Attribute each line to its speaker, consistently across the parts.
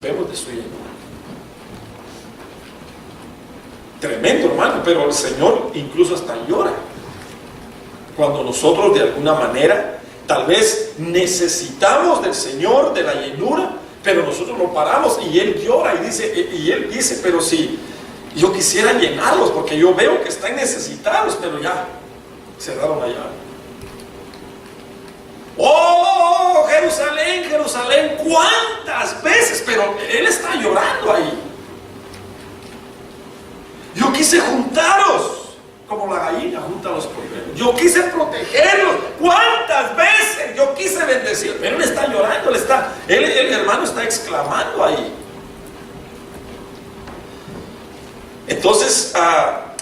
Speaker 1: vemos de su llenura. Tremendo, hermano, pero el Señor incluso hasta llora cuando nosotros de alguna manera tal vez necesitamos del Señor, de la llenura, pero nosotros lo paramos y Él llora y Él dice, pero si yo quisiera llenarlos porque yo veo que están necesitados, pero ya cerraron la llave. Oh, Jerusalén, Jerusalén, ¿cuántas veces? Pero Él está llorando ahí. Yo quise juntaros como la gallina junta a los polluelos. Yo quise protegerlos. ¿Cuántas veces yo quise bendecir? Pero Él está llorando, el hermano está exclamando ahí. Entonces,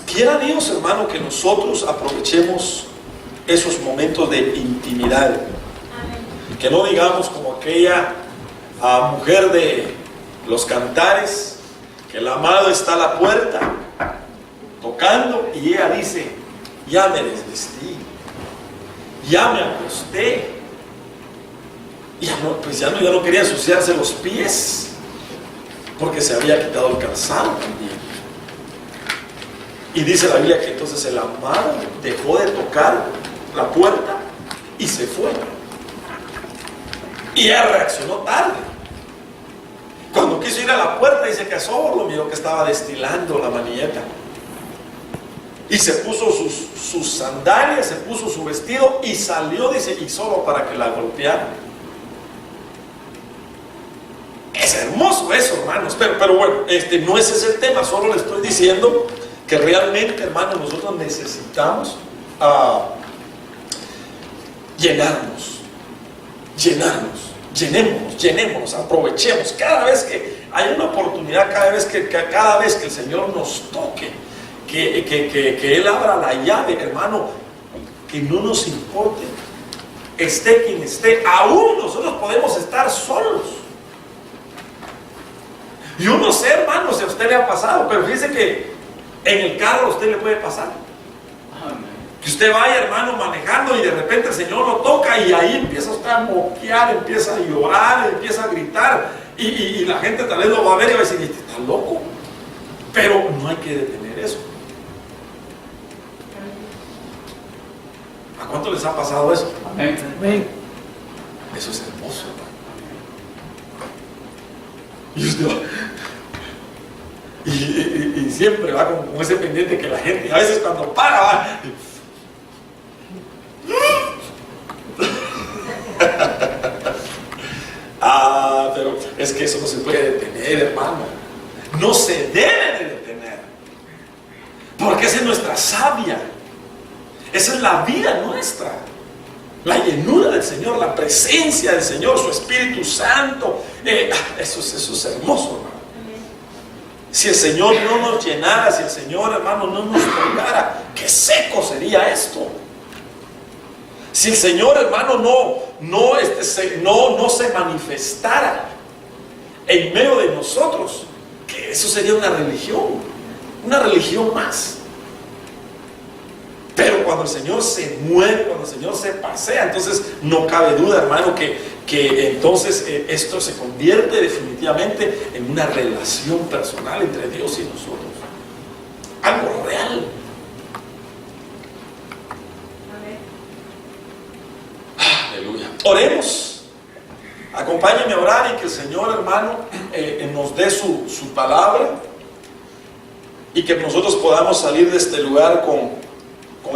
Speaker 1: quiera Dios, hermano, que nosotros aprovechemos esos momentos de intimidad. Amén. Que no digamos como aquella mujer de los cantares, que el amado está a la puerta tocando y ella dice, ya me desvestí, ya me acosté, ya no quería ensuciarse los pies porque se había quitado el calzado también. Y dice la Biblia que entonces el amado dejó de tocar la puerta y se fue. Y ella reaccionó tarde. Cuando quiso ir a la puerta, dice que solo miró que estaba destilando la manilleta. Y se puso sus sandalias, se puso su vestido y salió, dice, y solo para que la golpearan. Es hermoso eso, hermanos. Pero bueno, no ese es el tema. Solo le estoy diciendo que realmente, hermanos, nosotros necesitamos llenémonos, aprovechemos cada vez que hay una oportunidad, cada vez que el Señor nos toque, que Él abra la llave, hermano, que no nos importe, esté quien esté, aún nosotros podemos estar solos. Yo no sé, hermano, si a usted le ha pasado, pero fíjese que en el carro a usted le puede pasar. Que usted vaya, hermano, manejando y de repente el Señor lo toca y ahí empieza usted a moquear, empieza a llorar, empieza a gritar y la gente tal vez lo va a ver y va a decir, este está loco. Pero no hay que detener eso. ¿A cuánto les ha pasado eso? Amén. Eso es hermoso, hermano. Y usted va, y siempre va con ese pendiente que la gente, a veces cuando para, va. Pero es que eso no se puede detener, hermano. No se debe de detener. Porque esa es nuestra savia. Esa es la vida nuestra. La llenura del Señor, la presencia del Señor, su Espíritu Santo. Eso es hermoso, hermano. Si el Señor no nos llenara, si el Señor, hermano, no nos tocara, qué seco sería esto. Si el Señor, hermano, no se manifestara en medio de nosotros, que eso sería una religión más. Pero cuando el Señor se mueve, cuando el Señor se pasea, entonces no cabe duda, hermano, que entonces esto se convierte definitivamente en una relación personal entre Dios y nosotros. Algo real. Aleluya. Oremos. Acompáñenme a orar y que el Señor, hermano, nos dé su palabra y que nosotros podamos salir de este lugar con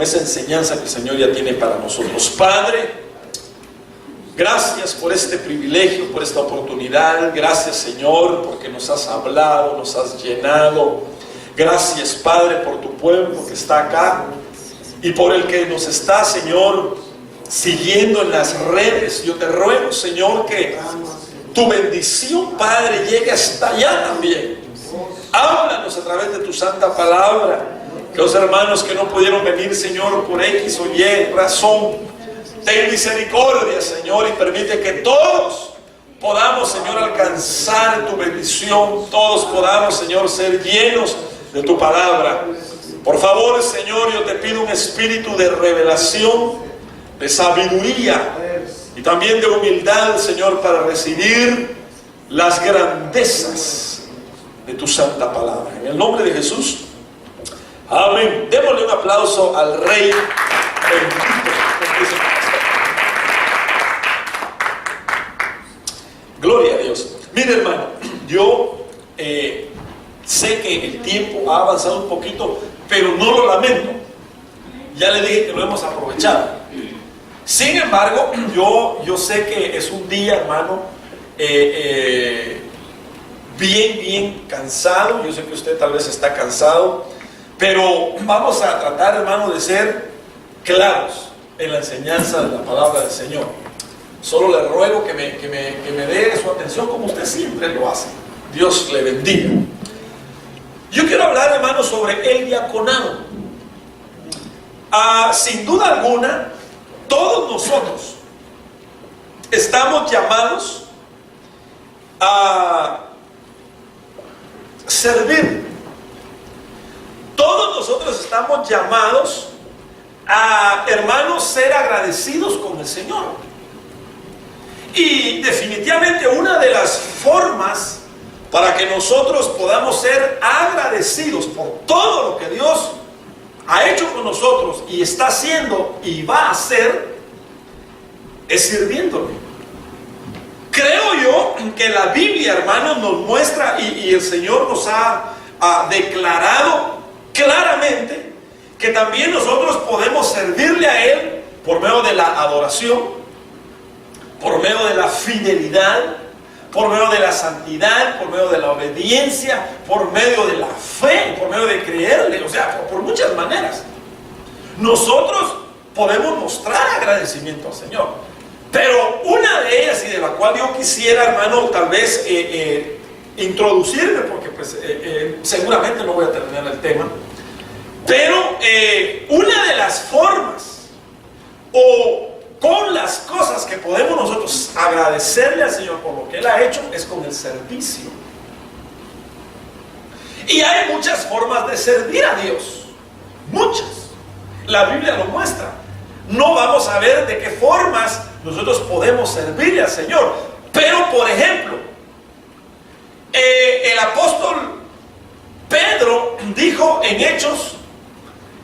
Speaker 1: esa enseñanza que el Señor ya tiene para nosotros. Padre, gracias por este privilegio, por esta oportunidad. Gracias, Señor, porque nos has hablado, nos has llenado. Gracias, Padre, por tu pueblo que está acá y por el que nos está, Señor, siguiendo en las redes. Yo te ruego, Señor, que tu bendición, Padre, llegue hasta allá también. Háblanos a través de tu santa palabra. Que los hermanos que no pudieron venir, Señor, por X o Y razón, ten misericordia, Señor, y permite que todos podamos, Señor, alcanzar tu bendición. Todos podamos, Señor, ser llenos de tu palabra. Por favor, Señor, yo te pido un espíritu de revelación, de sabiduría y también de humildad, Señor, para recibir las grandezas de tu santa palabra. En el nombre de Jesús, amén. Démosle un aplauso al Rey bendito. Gloria a Dios. Mire, hermano, yo sé que el tiempo ha avanzado un poquito, pero no lo lamento. Ya le dije que lo hemos aprovechado. Sin embargo, yo sé que es un día, hermano, bien cansado. Yo sé que usted tal vez está cansado, pero vamos a tratar, hermano, de ser claros en la enseñanza de la palabra del Señor. Solo le ruego que me dé su atención como usted siempre lo hace. Dios le bendiga. Yo quiero hablar, hermano, sobre el diaconado. Sin duda alguna, todos nosotros estamos llamados a servir. Todos nosotros estamos llamados a, hermanos, ser agradecidos con el Señor. Y definitivamente una de las formas para que nosotros podamos ser agradecidos por todo lo que Dios ha hecho con nosotros y está haciendo y va a hacer, es sirviéndole. Creo yo que la Biblia, hermanos, nos muestra y el Señor nos ha declarado claramente que también nosotros podemos servirle a Él por medio de la adoración, por medio de la fidelidad, por medio de la santidad, por medio de la obediencia, por medio de la fe, por medio de creerle, o sea, por muchas maneras. Nosotros podemos mostrar agradecimiento al Señor, pero una de ellas, y de la cual yo quisiera, hermano, tal vez introducirme, porque pues, seguramente no voy a terminar el tema, pero una de las formas o con las cosas que podemos nosotros agradecerle al Señor por lo que Él ha hecho es con el servicio. Y hay muchas formas de servir a Dios, muchas. La Biblia lo muestra. No vamos a ver de qué formas nosotros podemos servirle al Señor, pero por ejemplo, el apóstol Pedro dijo en Hechos,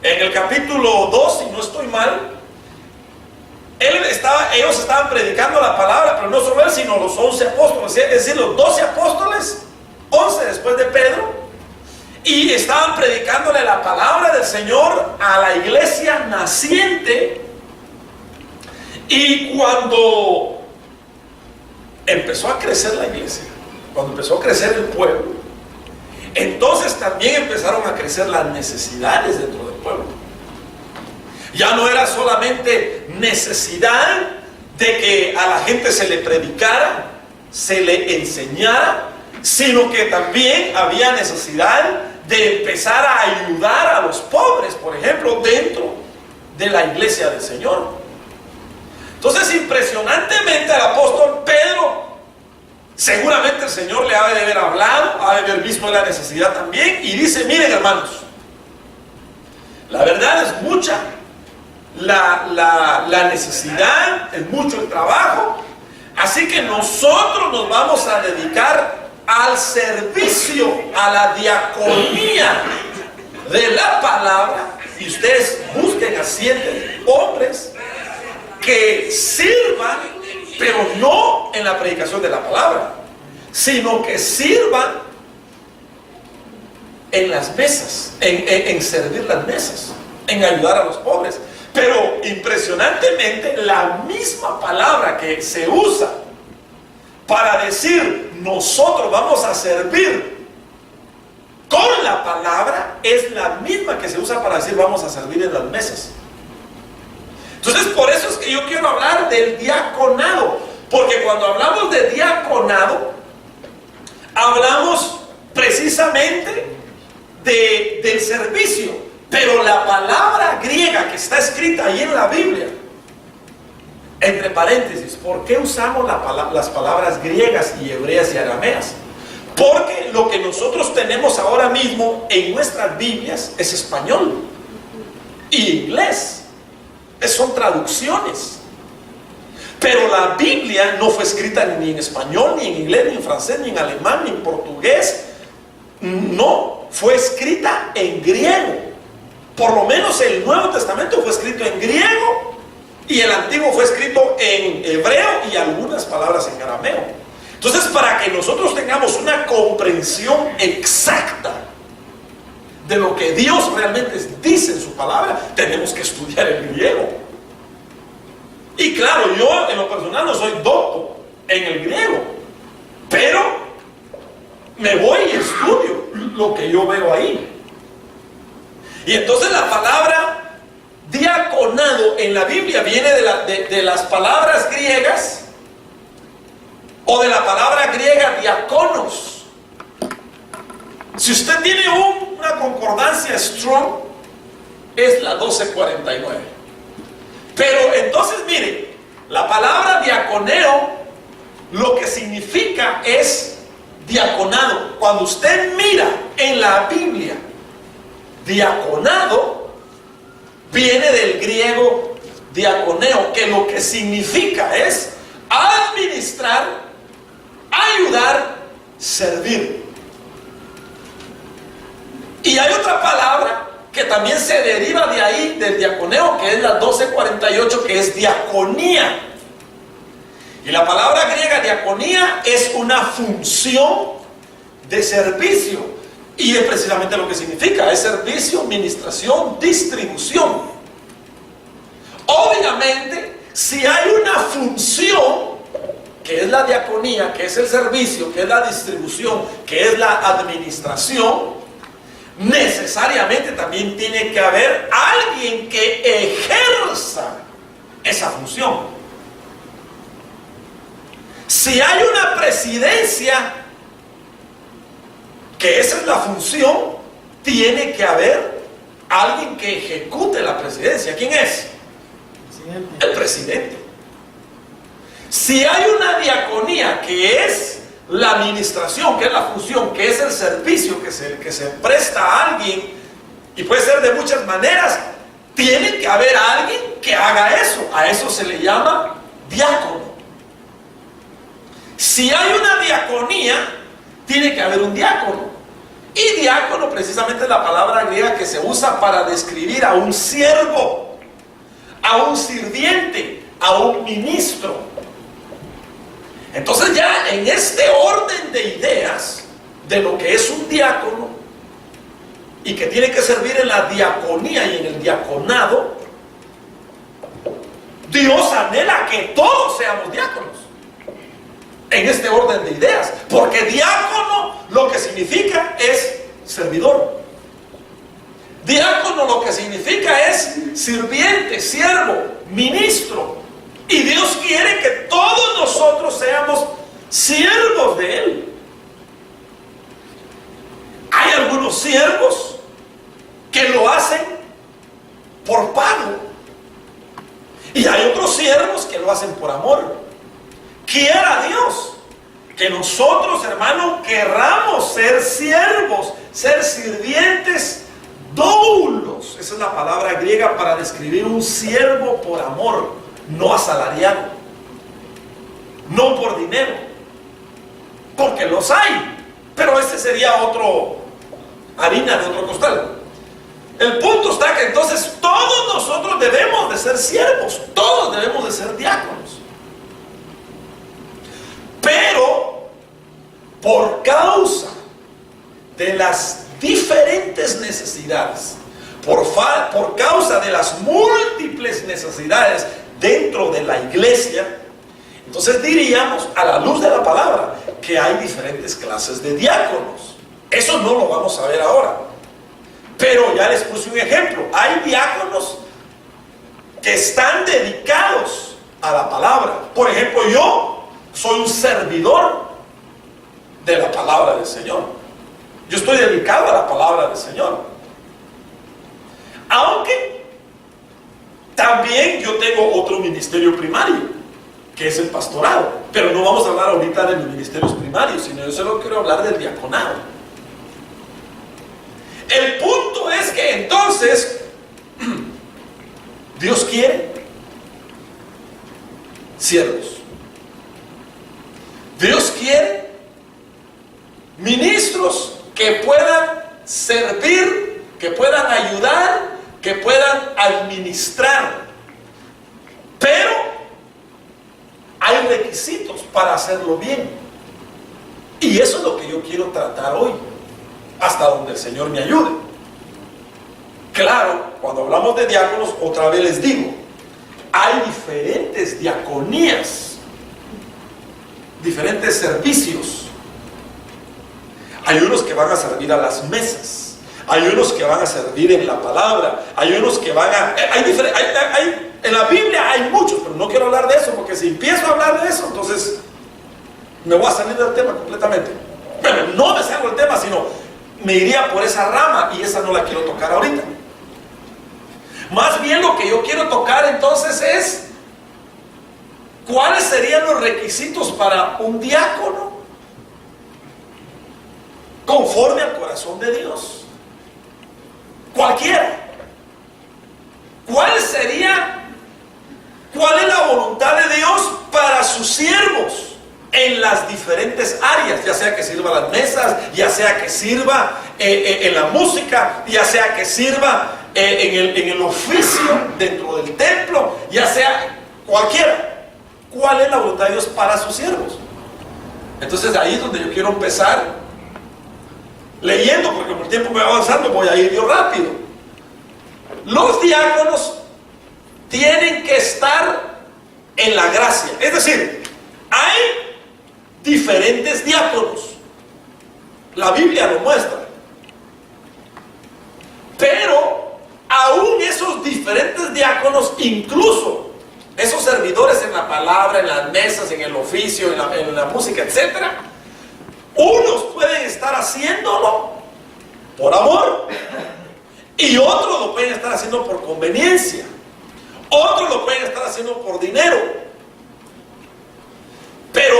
Speaker 1: en el capítulo 2, si no estoy mal, ellos estaban predicando la palabra, pero no solo él, sino los 11 apóstoles, es decir, los 12 apóstoles, 11 después de Pedro, y estaban predicándole la palabra del Señor a la iglesia naciente. Y cuando empezó a crecer la iglesia, cuando empezó a crecer el pueblo, entonces también empezaron a crecer las necesidades dentro del pueblo. Ya no era solamente necesidad de que a la gente se le predicara, se le enseñara, sino que también había necesidad de empezar a ayudar a los pobres, por ejemplo, dentro de la iglesia del Señor. Entonces, impresionantemente, al apóstol Pedro, seguramente el Señor le ha de haber hablado, ha de haber visto la necesidad también, y dice: miren, hermanos, la verdad es mucha la necesidad, es mucho el trabajo, así que nosotros nos vamos a dedicar al servicio, a la diaconía de la palabra. Y ustedes busquen a 7 hombres que sirvan, pero no en la predicación de la palabra, sino que sirvan en las mesas, en servir las mesas, en ayudar a los pobres. Pero impresionantemente, la misma palabra que se usa para decir nosotros vamos a servir con la palabra es la misma que se usa para decir vamos a servir en las mesas. Entonces, por eso es que yo quiero hablar del diaconado, porque cuando hablamos de diaconado, hablamos precisamente del servicio. Pero la palabra griega que está escrita ahí en la Biblia, entre paréntesis, ¿por qué usamos las palabras griegas y hebreas y arameas? Porque lo que nosotros tenemos ahora mismo en nuestras Biblias es español y inglés. Son traducciones. Pero la Biblia no fue escrita ni en español, ni en inglés, ni en francés, ni en alemán, ni en portugués. No, fue escrita en griego. Por lo menos el Nuevo Testamento fue escrito en griego y el Antiguo fue escrito en hebreo y algunas palabras en arameo. Entonces, para que nosotros tengamos una comprensión exacta de lo que Dios realmente dice en su palabra, tenemos que estudiar el griego. Y claro, yo en lo personal no soy docto en el griego, pero me voy y estudio lo que yo veo ahí. Y entonces la palabra diaconado en la Biblia viene de las palabras griegas, o de la palabra griega diaconos. Si usted tiene una concordancia Strong, es la 1249. Pero entonces mire, la palabra diaconeo lo que significa es diaconado. Cuando usted mira en la Biblia diaconado, viene del griego diaconeo, que lo que significa es administrar, ayudar, servir. Y hay otra palabra que también se deriva de ahí, del diaconeo, que es la 1248, que es diaconía. Y la palabra griega diaconía es una función de servicio. Y es precisamente lo que significa, es servicio, administración, distribución. Obviamente, si hay una función, que es la diaconía, que es el servicio, que es la distribución, que es la administración, necesariamente también tiene que haber alguien que ejerza esa función. Si hay una presidencia, que esa es la función, tiene que haber alguien que ejecute la presidencia. ¿Quién es? El presidente. Si hay una diaconía, que es la administración, que es la función, que es el servicio que se presta a alguien, y puede ser de muchas maneras, tiene que haber alguien que haga eso. A eso se le llama diácono. Si hay una diaconía, tiene que haber un diácono. Y diácono precisamente es la palabra griega que se usa para describir a un siervo, a un sirviente, a un ministro. Entonces ya en este orden de ideas de lo que es un diácono y que tiene que servir en la diaconía y en el diaconado, Dios anhela que todos seamos diáconos. En este orden de ideas, porque diácono lo que significa es servidor. Diácono lo que significa es sirviente, siervo, ministro. Y Dios quiere que todos nosotros seamos siervos de Él. Hay algunos siervos que lo hacen por pago, y hay otros siervos que lo hacen por amor. Quiera Dios que nosotros, hermanos, querramos ser siervos, ser sirvientes doulos. Esa es la palabra griega para describir un siervo por amor, no asalariado, no por dinero, porque los hay, pero ese sería otro harina de otro costal. El punto está que entonces todos nosotros debemos de ser siervos, todos debemos de ser diáconos. Pero por causa de las diferentes necesidades, por causa de las múltiples necesidades dentro de la iglesia, entonces diríamos, a la luz de la palabra, que hay diferentes clases de diáconos. Eso no lo vamos a ver ahora, pero ya les puse un ejemplo. Hay diáconos que están dedicados a la palabra. Por ejemplo, yo soy un servidor de la palabra del Señor. Yo estoy dedicado a la palabra del Señor. Aunque también yo tengo otro ministerio primario, que es el pastorado. Pero no vamos a hablar ahorita de los ministerios primarios, sino yo solo quiero hablar del diaconado. El punto es que entonces Dios quiere siervos. Dios quiere ministros que puedan servir, que puedan ayudar, que puedan administrar. Pero hay requisitos para hacerlo bien. Y eso es lo que yo quiero tratar hoy, hasta donde el Señor me ayude. Claro, cuando hablamos de diáconos, otra vez les digo, hay diferentes diaconías, diferentes servicios. Hay unos que van a servir a las mesas, hay unos que van a servir en la palabra, hay unos que van a... en la Biblia hay muchos, pero no quiero hablar de eso, porque si empiezo a hablar de eso, entonces me voy a salir del tema completamente. Bueno, no me salgo del tema, sino me iría por esa rama, y esa no la quiero tocar ahorita. Más bien lo que yo quiero tocar entonces es ¿cuáles serían los requisitos para un diácono conforme al corazón de Dios? Cualquiera. ¿Cuál es la voluntad de Dios para sus siervos en las diferentes áreas? Ya sea que sirva a las mesas, ya sea que sirva en la música, ya sea que sirva en el oficio dentro del templo, ya sea cualquiera. ¿Cuál es la voluntad de Dios para sus siervos? Entonces ahí es donde yo quiero empezar leyendo, porque como el tiempo me va avanzando voy a ir yo rápido. Los diáconos tienen que estar en la gracia, es decir, hay diferentes diáconos, la Biblia lo muestra, pero aún esos diferentes diáconos, incluso esos servidores en la palabra, en las mesas, en el oficio, en la música, etc., unos pueden estar haciéndolo por amor y otros lo pueden estar haciendo por conveniencia, otros lo pueden estar haciendo por dinero. Pero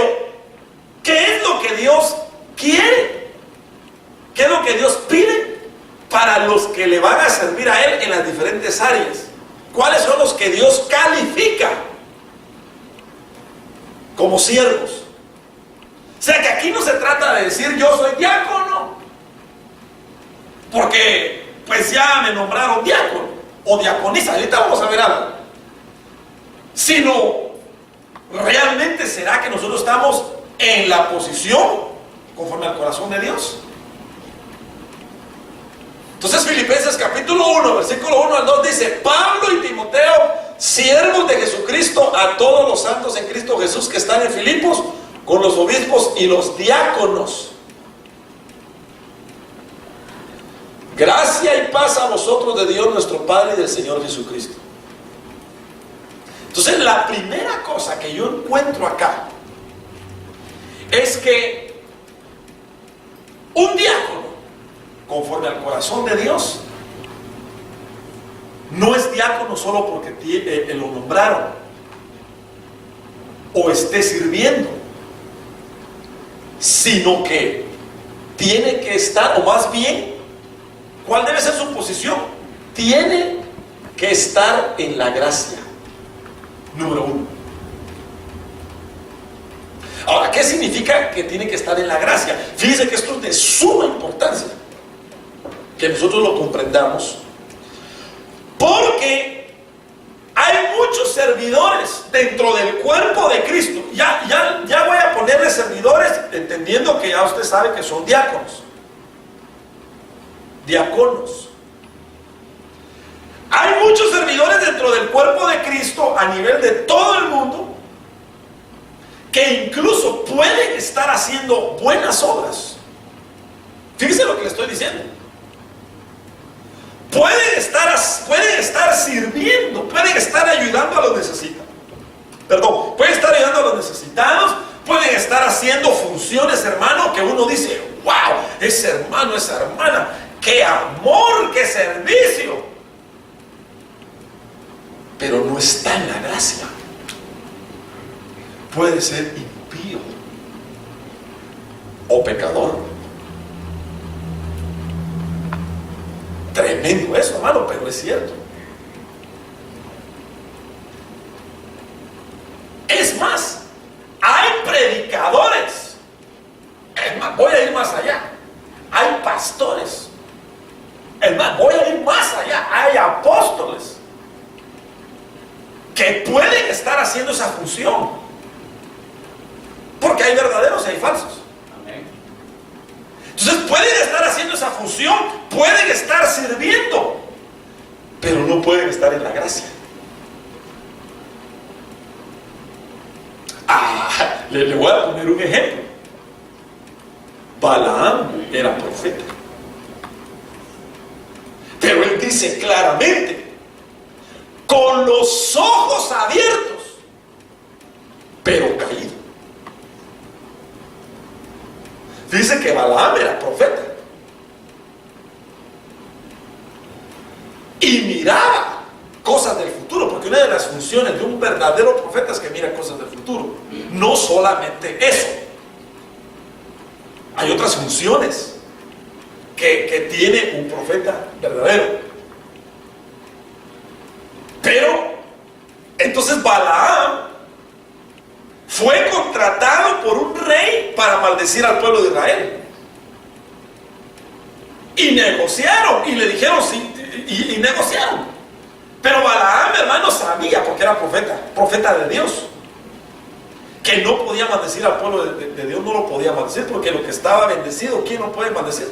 Speaker 1: ¿qué es lo que Dios quiere? ¿Qué es lo que Dios pide para los que le van a servir a Él en las diferentes áreas? ¿Cuáles son los que Dios califica como siervos? O sea que aquí no se trata de decir yo soy diácono porque pues ya me nombraron diácono o diaconisa, ahorita vamos a ver algo, sino realmente será que nosotros estamos en la posición conforme al corazón de Dios. Entonces Filipenses capítulo 1, versículo 1 al 2 dice: Pablo y Timoteo, siervos de Jesucristo, a todos los santos en Cristo Jesús que están en Filipos, con los obispos y los diáconos. Gracia y paz a vosotros de Dios nuestro Padre y del Señor Jesucristo. Entonces la primera cosa que yo encuentro acá es que un diácono, conforme al corazón de Dios, no es diácono solo porque lo nombraron o esté sirviendo, sino que tiene que estar, o más bien, ¿cuál debe ser su posición? Tiene que estar en la gracia, número uno. Ahora, ¿qué significa que tiene que estar en la gracia? Fíjense que esto es de suma importancia que nosotros lo comprendamos, porque hay muchos servidores dentro del cuerpo de Cristo. Ya voy a ponerle servidores, entendiendo que ya usted sabe que son diáconos. Diáconos. Hay muchos servidores dentro del cuerpo de Cristo a nivel de todo el mundo que incluso pueden estar haciendo buenas obras. Fíjense lo que le estoy diciendo. Pueden estar sirviendo, pueden estar ayudando a los necesitados. Pueden estar ayudando a los necesitados, pueden estar haciendo funciones, hermano, que uno dice: wow, ese hermano, esa hermana, qué amor, qué servicio. Pero no está en la gracia. Puede ser impío o pecador. Tremendo eso, hermano, pero es cierto. Es que pueden estar haciendo esa función. Porque hay verdaderos y hay falsos. Entonces pueden estar haciendo esa función, pueden estar sirviendo, pero no pueden estar en la gracia. Le voy a poner un ejemplo. Balaam era profeta, pero él dice claramente, con los ojos abiertos, pero caído. Dice que Balaam era profeta y miraba cosas del futuro, porque una de las funciones de un verdadero profeta es que mira cosas del futuro. No solamente eso, hay otras funciones que tiene un profeta verdadero. Pero entonces Balaam fue contratado por un rey para maldecir al pueblo de Israel. Y negociaron, y le dijeron, sí, y negociaron. Pero Balaam, hermano, sabía, porque era profeta de Dios, que no podía maldecir al pueblo de Dios, no lo podía maldecir, porque lo que estaba bendecido, ¿quién lo puede maldecir?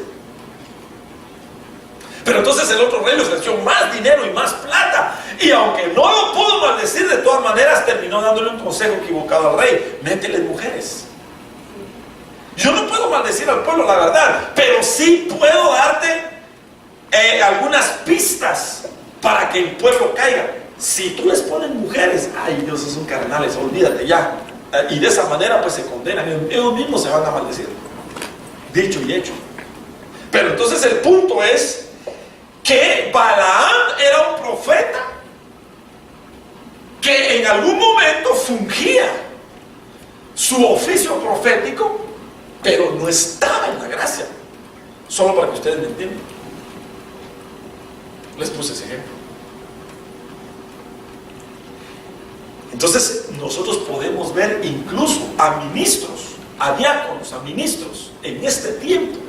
Speaker 1: Pero entonces el otro rey le ofreció más dinero y más plata, y aunque no lo pudo maldecir, de todas maneras terminó dándole un consejo equivocado al rey: métele mujeres. Yo no puedo maldecir al pueblo, la verdad, pero sí puedo darte algunas pistas para que el pueblo caiga. Si tú les pones mujeres, ay, Dios, son carnales, olvídate ya. Y de esa manera pues se condenan, ellos mismos se van a maldecir. Dicho y hecho. Pero entonces el punto es que Balaam era un profeta que en algún momento fungía su oficio profético, pero no estaba en la gracia. Solo para que ustedes me entiendan, les puse ese ejemplo. Entonces nosotros podemos ver incluso a ministros, a diáconos, a ministros en este tiempo,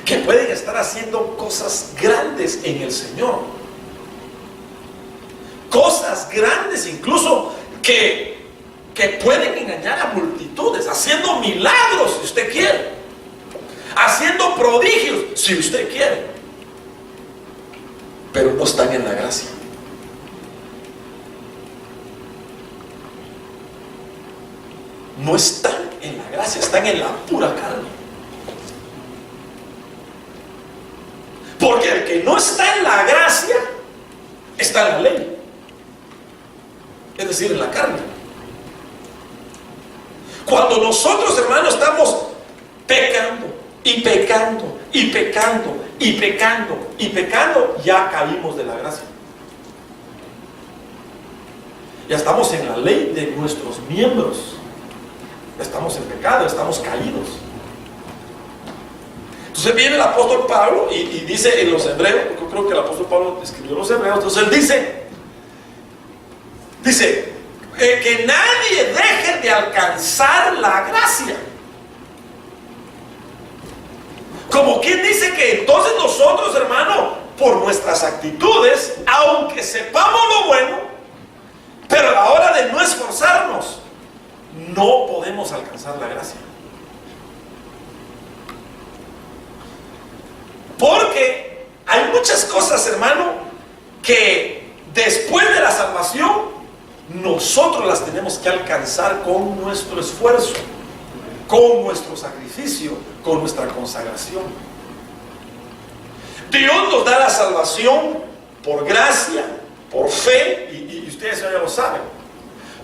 Speaker 1: que pueden estar haciendo cosas grandes en el Señor. Cosas grandes incluso que pueden engañar a multitudes, haciendo milagros si usted quiere, haciendo prodigios si usted quiere, pero no están en la gracia. No están en la gracia, están en la pura carne. Porque el que no está en la gracia está en la ley, es decir, en la carne. Cuando nosotros, hermanos, estamos pecando y pecando y pecando y pecando y pecando, ya caímos de la gracia. Ya estamos en la ley de nuestros miembros. Estamos en pecado, estamos caídos. Entonces viene el apóstol Pablo y dice en los hebreos, porque yo creo que el apóstol Pablo escribió los hebreos, entonces él dice que nadie deje de alcanzar la gracia. Como quien dice que entonces nosotros, hermano, por nuestras actitudes, aunque sepamos lo bueno, pero a la hora de no esforzarnos, no podemos alcanzar la gracia. Porque hay muchas cosas, hermano, que después de la salvación nosotros las tenemos que alcanzar con nuestro esfuerzo, con nuestro sacrificio, con nuestra consagración. Dios nos da la salvación por gracia, por fe, y ustedes ya lo saben.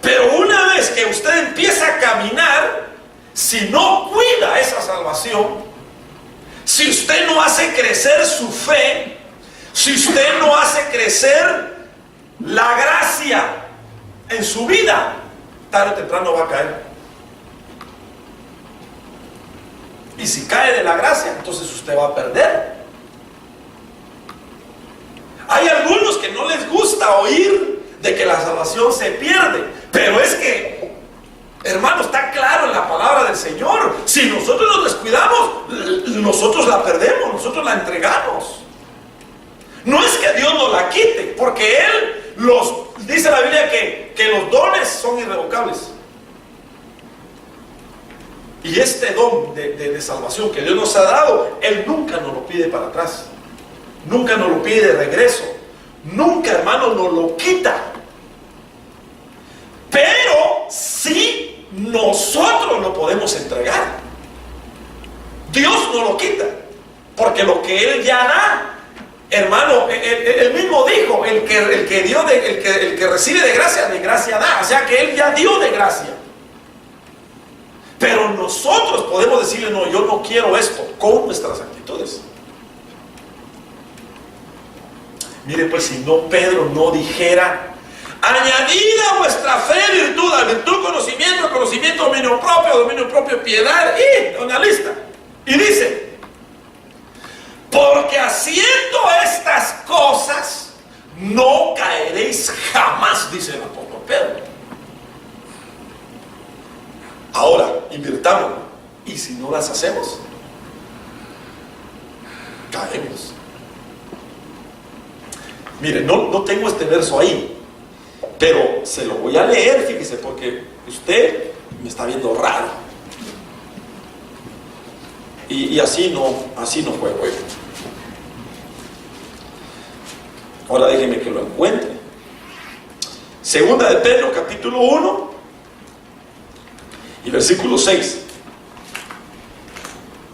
Speaker 1: Pero una vez que usted empieza a caminar, si no cuida esa salvación, si usted no hace crecer su fe, si usted no hace crecer la gracia en su vida, tarde o temprano va a caer. Y si cae de la gracia, entonces usted va a perder. Hay algunos que no les gusta oír de que la salvación se pierde, pero es que, hermano, está claro en la palabra del Señor. Si nosotros nos descuidamos, nosotros la perdemos, nosotros la entregamos. No es que Dios nos la quite, porque Él dice la Biblia que los dones son irrevocables. Y este don de salvación que Dios nos ha dado, Él nunca nos lo pide para atrás. Nunca nos lo pide de regreso. Nunca, hermano, nos lo quita. Pero sí nosotros lo podemos entregar. Dios no lo quita. Porque lo que Él ya da, hermano, Él mismo dijo, el que recibe de gracia da. O sea que Él ya dio de gracia. Pero nosotros podemos decirle, no, yo no quiero esto, con nuestras actitudes. Mire, pues si no, Pedro no dijera, añadida a vuestra fe virtud, conocimiento, dominio propio, piedad, y una lista. Y dice, porque haciendo estas cosas no caeréis jamás, dice el apóstol Pedro. Ahora, invirtamos. ¿Y si no las hacemos? Caemos. Mire, no tengo este verso ahí, pero se lo voy a leer, fíjese, porque usted me está viendo raro. Y así no fue bueno. Ahora déjeme que lo encuentre. Segunda de Pedro, capítulo 1. Y versículo 6.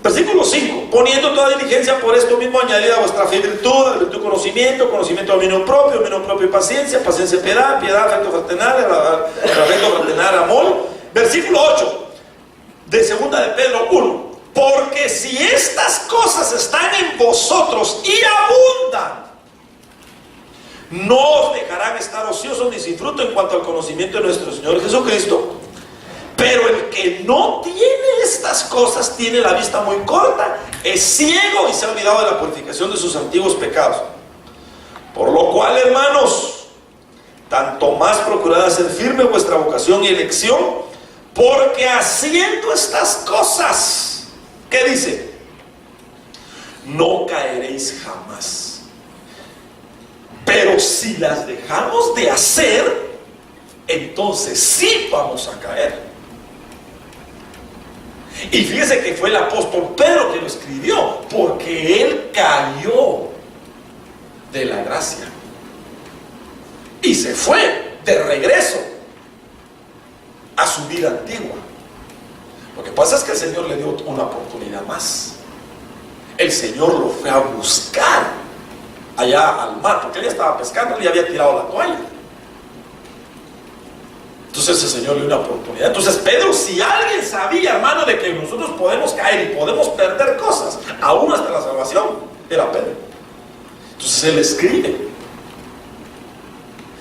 Speaker 1: Versículo 5. Poniendo toda diligencia por esto mismo, añadida a vuestra fe virtud conocimiento, dominio propio paciencia, piedad, afecto fraternal, amor. Versículo 8 de segunda de Pedro 1. Porque si estas cosas están en vosotros y abundan, no os dejarán estar ociosos ni sin fruto en cuanto al conocimiento de nuestro Señor Jesucristo. Pero el que no tiene estas cosas tiene la vista muy corta, es ciego y se ha olvidado de la purificación de sus antiguos pecados. Por lo cual, hermanos, tanto más procurad hacer firme vuestra vocación y elección, porque haciendo estas cosas, ¿qué dice? No caeréis jamás. Pero si las dejamos de hacer, entonces sí vamos a caer. Y fíjese que fue el apóstol Pedro que lo escribió, porque él cayó de la gracia y se fue de regreso a su vida antigua. Lo que pasa es que el Señor le dio una oportunidad más. El Señor lo fue a buscar allá al mar, porque él ya estaba pescando, él ya había tirado la toalla. Entonces el Señor le dio una oportunidad. Entonces Pedro, si alguien sabía, hermano, de que nosotros podemos caer y podemos perder cosas, aún hasta la salvación, era Pedro. Entonces él escribe.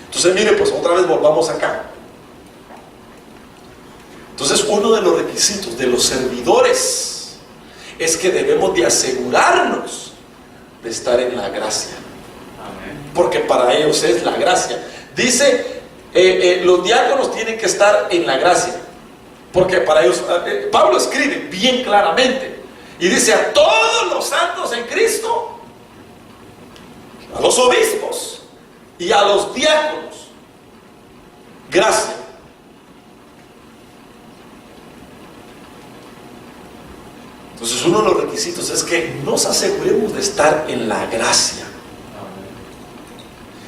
Speaker 1: Entonces mire, pues otra vez volvamos acá. Entonces uno de los requisitos de los servidores es que debemos de asegurarnos de estar en la gracia. Porque para ellos es la gracia. Dice, los diáconos tienen que estar en la gracia, porque para ellos, Pablo escribe bien claramente y dice a todos los santos en Cristo, a los obispos y a los diáconos, gracia. Entonces uno de los requisitos es que nos aseguremos de estar en la gracia.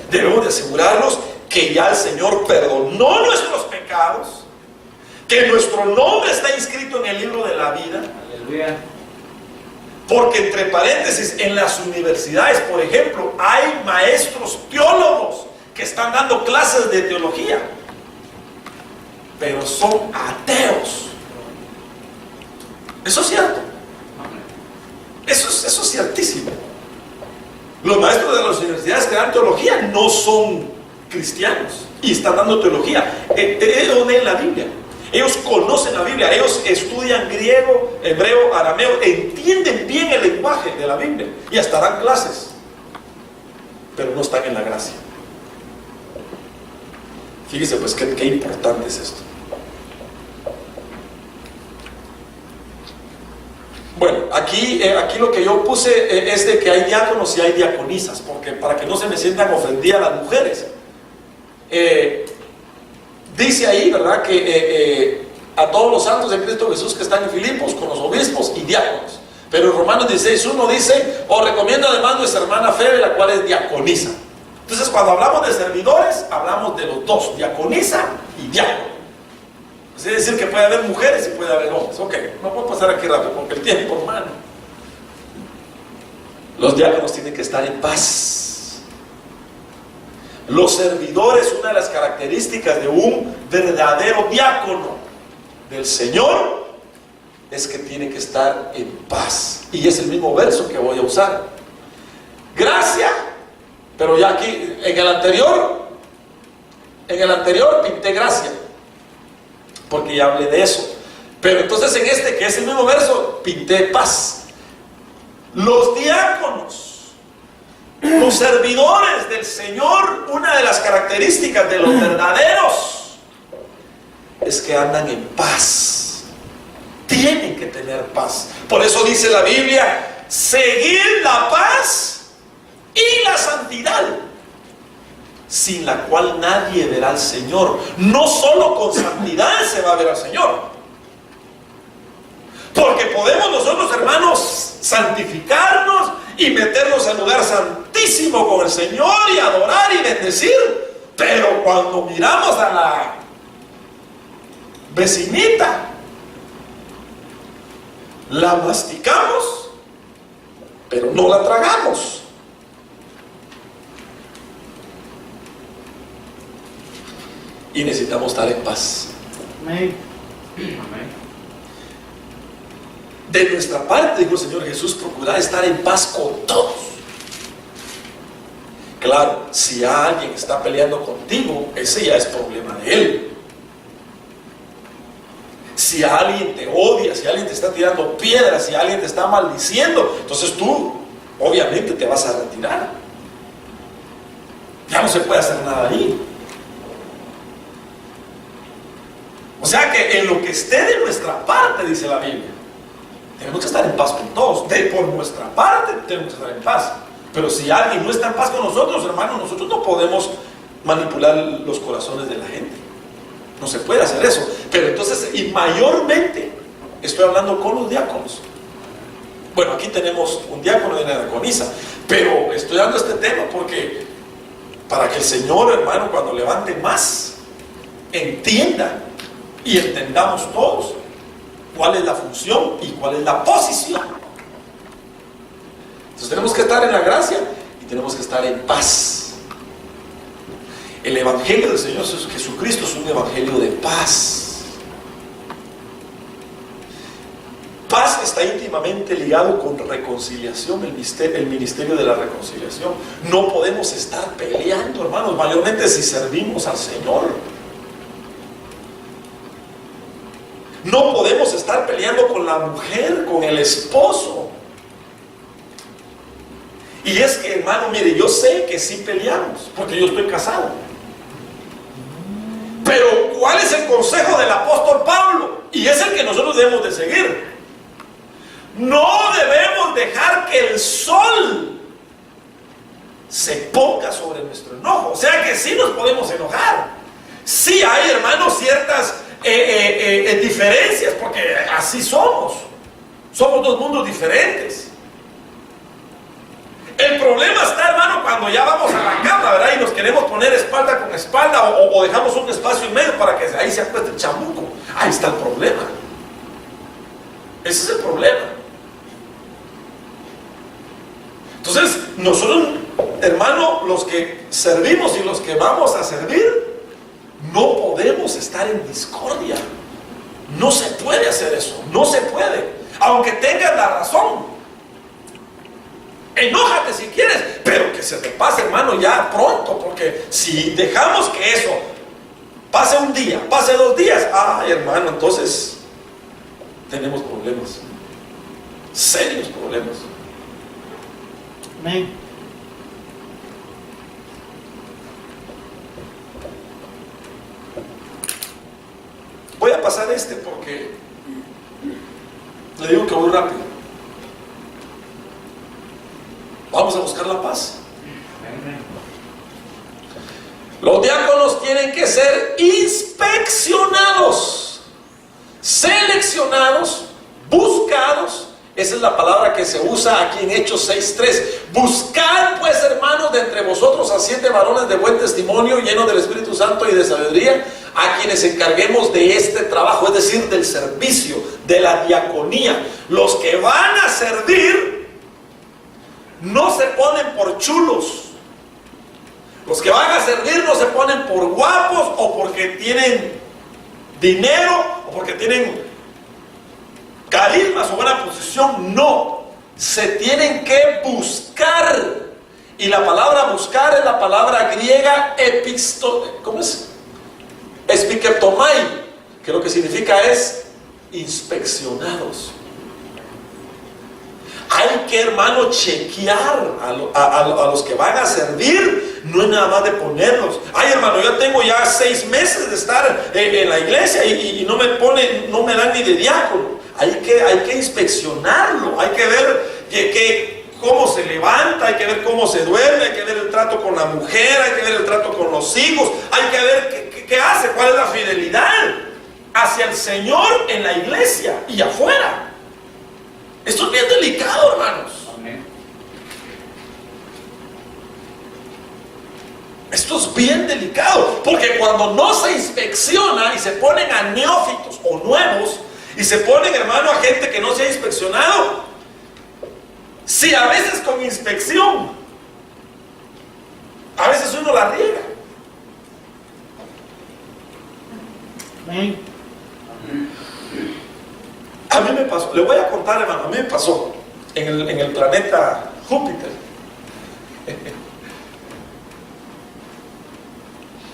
Speaker 1: Debemos de asegurarnos que ya el Señor perdonó nuestros pecados, que nuestro nombre está inscrito en el libro de la vida. Aleluya. Porque entre paréntesis, en las universidades, por ejemplo, hay maestros teólogos que están dando clases de teología, pero son ateos. Eso es cierto. Eso es ciertísimo. Los maestros de las universidades que dan teología no son cristianos y están dando teología. Ellos leen la Biblia, ellos conocen la Biblia, ellos estudian griego, hebreo, arameo, entienden bien el lenguaje de la Biblia y hasta dan clases, pero no están en la gracia. Fíjese pues qué importante es esto. Bueno, aquí lo que yo puse es de que hay diáconos y hay diaconisas, porque para que no se me sientan ofendidas las mujeres. dice ahí, ¿verdad? Que a todos los santos de Cristo Jesús que están en Filipos, con los obispos y diáconos. Pero en Romanos 16:1 dice: os recomiendo además nuestra hermana Febe, la cual es diaconisa. Entonces, cuando hablamos de servidores, hablamos de los dos, diaconisa y diácono. Es decir, que puede haber mujeres y puede haber hombres. Ok, no puedo pasar aquí rápido porque el tiempo, hermano. Los diáconos tienen que estar en paz. Los servidores, una de las características de un verdadero diácono del Señor es que tiene que estar en paz. Y es el mismo verso que voy a usar. Gracia, pero ya aquí, en el anterior pinté gracia, porque ya hablé de eso. Pero entonces en este, que es el mismo verso, pinté paz. Los diáconos, los servidores del Señor, una de las características de los verdaderos es que andan en paz. Tienen que tener paz. Por eso dice la Biblia: seguir la paz y la santidad, sin la cual nadie verá al Señor. No solo con santidad se va a ver al Señor, porque podemos nosotros, hermanos, santificarnos y meternos al lugar santísimo con el Señor y adorar y bendecir, pero cuando miramos a la vecinita, la masticamos, pero no la tragamos. Y necesitamos estar en paz.
Speaker 2: Amén.
Speaker 1: De nuestra parte, dijo el Señor Jesús, procurar estar en paz con todos. Claro, si alguien está peleando contigo, ese ya es problema de él. Si alguien te odia, si alguien te está tirando piedras, si alguien te está maldiciendo, entonces tú obviamente te vas a retirar. Ya no se puede hacer nada ahí. O sea que en lo que esté de nuestra parte, dice la Biblia, tenemos que estar en paz con todos. Por nuestra parte tenemos que estar en paz. Pero si alguien no está en paz con nosotros, hermanos, nosotros no podemos manipular los corazones de la gente. No se puede hacer eso. Pero entonces, y mayormente, estoy hablando con los diáconos. Bueno, aquí tenemos un diácono y una diaconisa, pero estoy dando este tema porque para que el Señor, hermano, cuando levante más, entienda y entendamos todos cuál es la función y cuál es la posición. Entonces tenemos que estar en la gracia y tenemos que estar en paz. El evangelio del Señor Jesucristo es un evangelio de paz. Paz está íntimamente ligado con reconciliación, el ministerio de la reconciliación. No podemos estar peleando, hermanos, mayormente si servimos al Señor. No podemos estar peleando con la mujer, con el esposo. Y es que, hermano, mire, yo sé que sí peleamos, porque yo estoy casado. Pero ¿cuál es el consejo del apóstol Pablo? Y es el que nosotros debemos de seguir. No debemos dejar que el sol se ponga sobre nuestro enojo. O sea que sí nos podemos enojar. Sí hay, hermanos, ciertas diferencias, porque así somos. Somos dos mundos diferentes. El problema está, hermano, cuando ya vamos a la cama, ¿verdad? Y nos queremos poner espalda con espalda o dejamos un espacio en medio para que ahí se acueste el chamuco. Ahí está el problema. Ese es el problema. Entonces, nosotros, hermano, los que servimos y los que vamos a servir, no podemos estar en discordia. No se puede hacer eso. No se puede. Aunque tengas la razón. Enójate si quieres, pero que se te pase, hermano, ya pronto, porque si dejamos que eso pase un día, pase 2 días, ay, hermano, entonces tenemos problemas, serios problemas.
Speaker 2: Amén.
Speaker 1: Voy a pasar porque le digo que voy rápido. Vamos a buscar la paz. Los diáconos tienen tienen que ser inspeccionados, seleccionados, buscados. Esa es la palabra que se usa aquí en Hechos 6:3. Buscad pues, hermanos, de entre vosotros a 7 varones de buen testimonio, llenos del Espíritu Santo y de sabiduría, a quienes encarguemos de este trabajo, es decir, del servicio, de la diaconía. Los que van a servir no se ponen por chulos. Los que van a servir no se ponen por guapos o porque tienen dinero o porque tienen carismas o buena posición. No, se tienen que buscar. Y la palabra buscar es la palabra griega ¿cómo es? Espikertomai, que lo que significa es inspeccionados. Hay que, hermano, chequear a los que van a servir. No es nada más de ponerlos. Ay, hermano, yo tengo ya 6 meses de estar en la iglesia y no me dan ni de diácono. Hay que inspeccionarlo. Hay que ver cómo se levanta, hay que ver cómo se duerme, hay que ver el trato con la mujer, hay que ver el trato con los hijos, hay que ver qué hace, cuál es la fidelidad hacia el Señor en la iglesia y afuera. Esto es bien delicado, hermanos. Amén. Esto es bien delicado, porque cuando no se inspecciona y se ponen a neófitos o nuevos, y se ponen, hermano, a gente que no se ha inspeccionado, si a veces con inspección, a veces uno la riega. Amén. A mí me pasó, le voy a contar, hermano, a mí me pasó en el planeta Júpiter.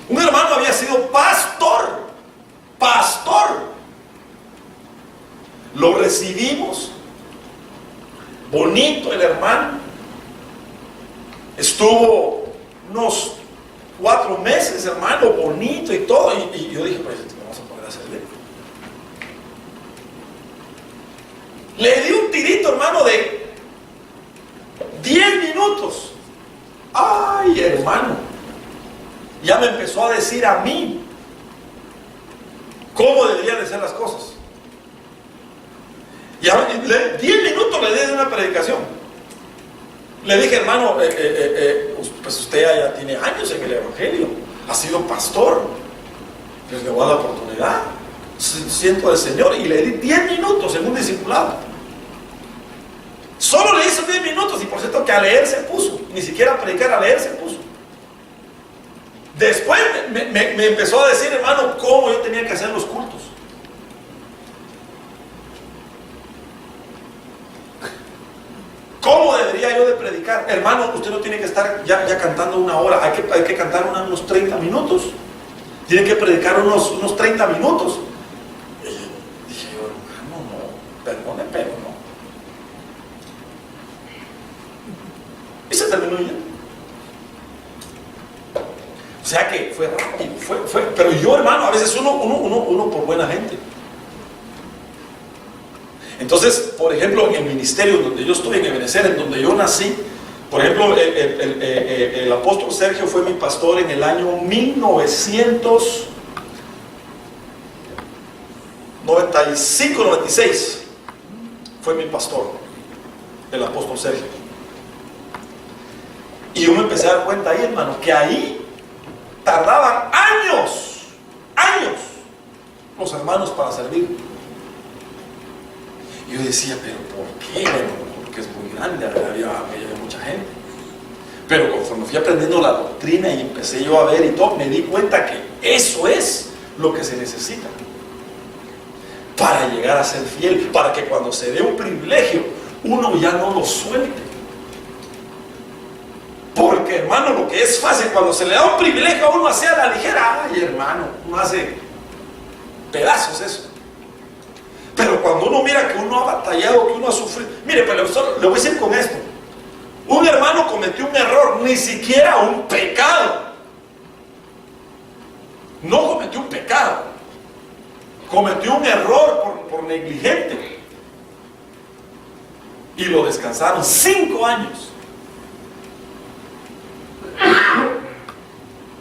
Speaker 1: Un hermano había sido pastor. Lo recibimos, bonito el hermano. Estuvo unos 4 meses, hermano, bonito y todo. Y yo dije, pues vamos a poner a servir. Le di un tirito, hermano, de 10 minutos. Ay, hermano, ya me empezó a decir a mí cómo deberían de ser las cosas. Y 10 minutos le di de una predicación. Le dije, hermano, pues usted ya tiene años en el evangelio, ha sido pastor, pues le voy a dar la oportunidad, siento al Señor. Y le di 10 minutos en un discipulado. Solo le hice 10 minutos, y por cierto que a leer se puso, ni siquiera a predicar, a leer se puso. Después me empezó a decir, hermano, cómo yo tenía que hacer los cultos. ¿Cómo debería yo de predicar? Hermano, usted no tiene que estar ya cantando 1 hora, hay que cantar unos 30 minutos. Tiene que predicar unos 30 minutos. Y dije yo, hermano, no, perdone, pero no. Y se terminó ya. O sea que fue rápido, pero yo, hermano, a veces uno por buena gente. Entonces, por ejemplo, en el ministerio donde yo estoy, en Ebenezer, en donde yo nací, por ejemplo, el apóstol Sergio fue mi pastor en el año 1995-96. Fue mi pastor, el apóstol Sergio. Y yo me empecé a dar cuenta ahí, hermano, que ahí tardaban años los hermanos para servir. Y yo decía, pero ¿por qué? Bueno, porque es muy grande, había mucha gente. Pero conforme fui aprendiendo la doctrina y empecé yo a ver y todo, me di cuenta que eso es lo que se necesita para llegar a ser fiel, para que cuando se dé un privilegio, uno ya no lo suelte. Porque, hermano, lo que es fácil, cuando se le da un privilegio a uno así a la ligera, ay, hermano, uno hace pedazos eso. Pero cuando uno mira que uno ha batallado, que uno ha sufrido, mire, pero le voy a decir con esto: un hermano cometió un error, ni siquiera un pecado. No cometió un pecado, cometió un error por negligente. Y lo descansaron 5 años.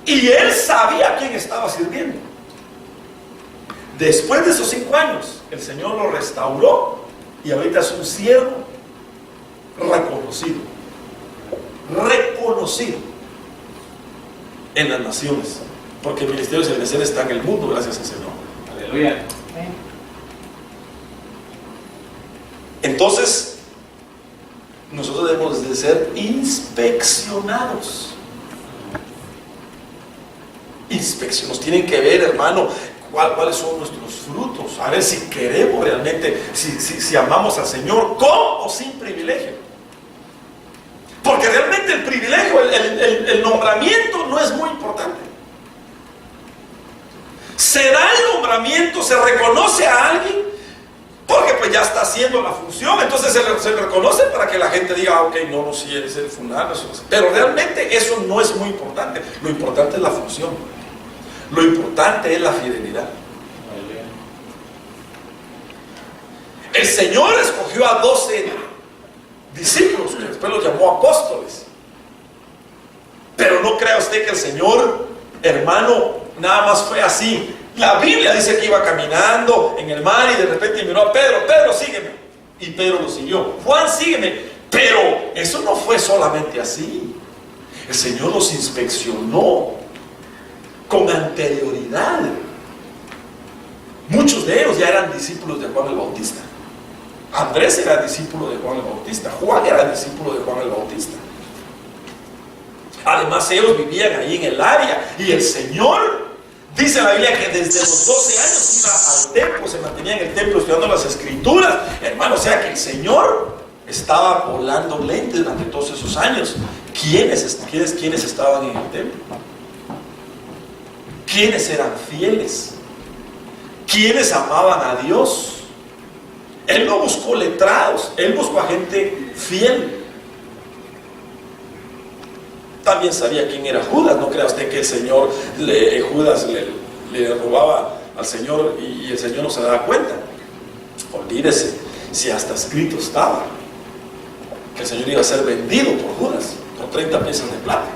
Speaker 1: Y él sabía a quién estaba sirviendo. Después de esos 5 años, el Señor lo restauró y ahorita es un siervo reconocido. Reconocido en las naciones. Porque el ministerio de Ebenezer está en el mundo, gracias al Señor.
Speaker 2: Aleluya.
Speaker 1: Entonces, nosotros debemos de ser inspeccionados. Nos tienen que ver, hermano, cuáles son nuestros frutos, a ver si queremos realmente, si amamos al Señor con o sin privilegio. Porque realmente el privilegio, el nombramiento no es muy importante. Se da el nombramiento, se reconoce a alguien, porque pues ya está haciendo la función, entonces se le reconoce para que la gente diga, ok, no, sí, eres el fulano, pero realmente eso no es muy importante. Lo importante es la función. Lo importante es la fidelidad. El Señor escogió a 12 discípulos, que después los llamó apóstoles. Pero no crea usted que el Señor, hermano, nada más fue así. La Biblia dice que iba caminando en el mar y de repente miró a Pedro: Pedro, sígueme. Y Pedro lo siguió. Juan, sígueme. Pero eso no fue solamente así. El Señor los inspeccionó con anterioridad. Muchos de ellos ya eran discípulos de Juan el Bautista. Andrés era discípulo de Juan el Bautista. Juan era discípulo de Juan el Bautista. Además, ellos vivían ahí en el área. Y el Señor, dice la Biblia, que desde los 12 años iba al templo, se mantenía en el templo estudiando las Escrituras. Hermano, o sea que el Señor estaba volando lente durante todos esos años. ¿Quiénes estaban en el templo? ¿Quiénes eran fieles? ¿Quiénes amaban a Dios? Él no buscó letrados, él buscó a gente fiel. También sabía quién era Judas. No crea usted que el Señor, Judas le robaba al Señor y el Señor no se daba cuenta. Olvídese, si hasta escrito estaba que el Señor iba a ser vendido por Judas por 30 piezas de plata.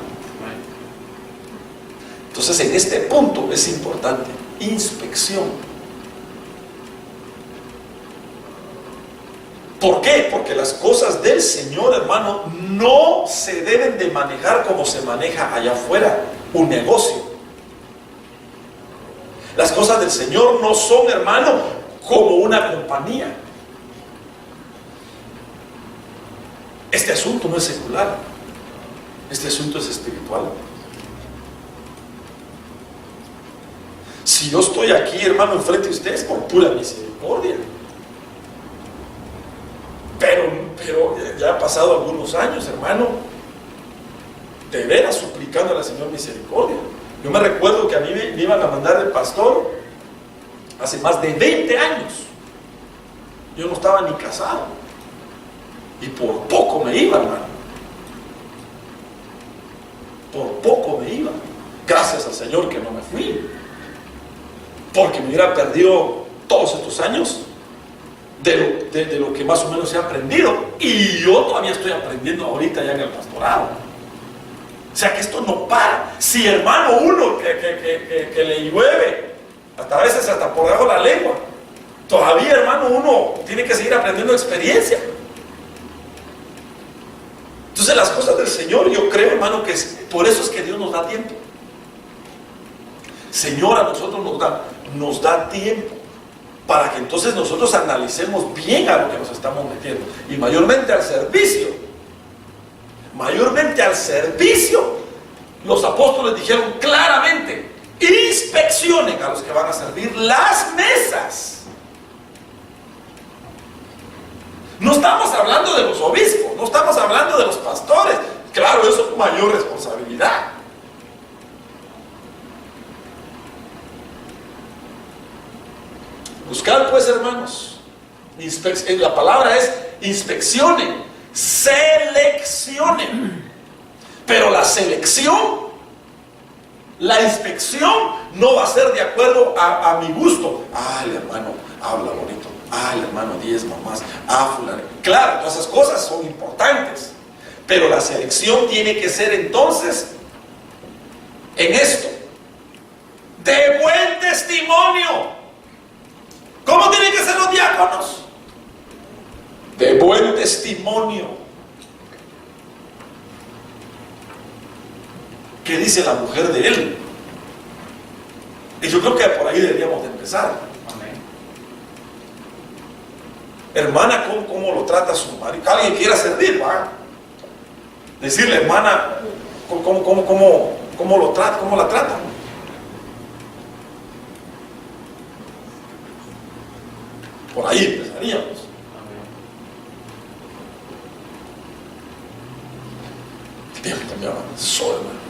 Speaker 1: Entonces, en este punto es importante: inspección. ¿Por qué? Porque las cosas del Señor, hermano, no se deben de manejar como se maneja allá afuera, un negocio. Las cosas del Señor no son, hermano, como una compañía. Este asunto no es secular, este asunto es espiritual. Si yo estoy aquí, hermano, enfrente de ustedes, por pura misericordia. Pero ya han pasado algunos años, hermano, de veras suplicando al Señor misericordia. Yo me recuerdo que a mí me iban a mandar de pastor hace más de 20 años. Yo no estaba ni casado. Y por poco me iba, hermano. Por poco me iba. Gracias al Señor que no me fui. Porque me hubiera perdido todos estos años de lo que más o menos he aprendido. Y yo todavía estoy aprendiendo ahorita ya en el pastorado. O sea que esto no para. Si, hermano, uno que le llueve, hasta a veces hasta por debajo de la lengua, todavía, hermano, uno tiene que seguir aprendiendo experiencia. Entonces, las cosas del Señor, yo creo, hermano, que por eso es que Dios nos da tiempo. Señor, a nosotros nos da tiempo para que entonces nosotros analicemos bien a lo que nos estamos metiendo. Y mayormente al servicio. Mayormente al servicio. Los apóstoles dijeron claramente: inspeccionen a los que van a servir las mesas. No estamos hablando de los obispos, no estamos hablando de los pastores. Claro, eso es mayor responsabilidad. Buscar, pues, hermanos, la palabra es inspeccionen, seleccionen. Pero la selección, la inspección no va a ser de acuerdo a mi gusto. El hermano habla bonito. El hermano diezma más. Fulano. Claro, todas esas cosas son importantes. Pero la selección tiene que ser entonces en esto, de buen testimonio. ¿Cómo tienen que ser los diáconos? De buen testimonio. ¿Qué dice la mujer de él? Y yo creo que por ahí deberíamos de empezar. Amén. Hermana, ¿cómo lo trata su marido? Alguien quiera servir, ¿va? Decirle, hermana, ¿cómo lo trata? ¿Cómo la trata? Por ahí empezaríamos. El tiempo también avanzó, hermano.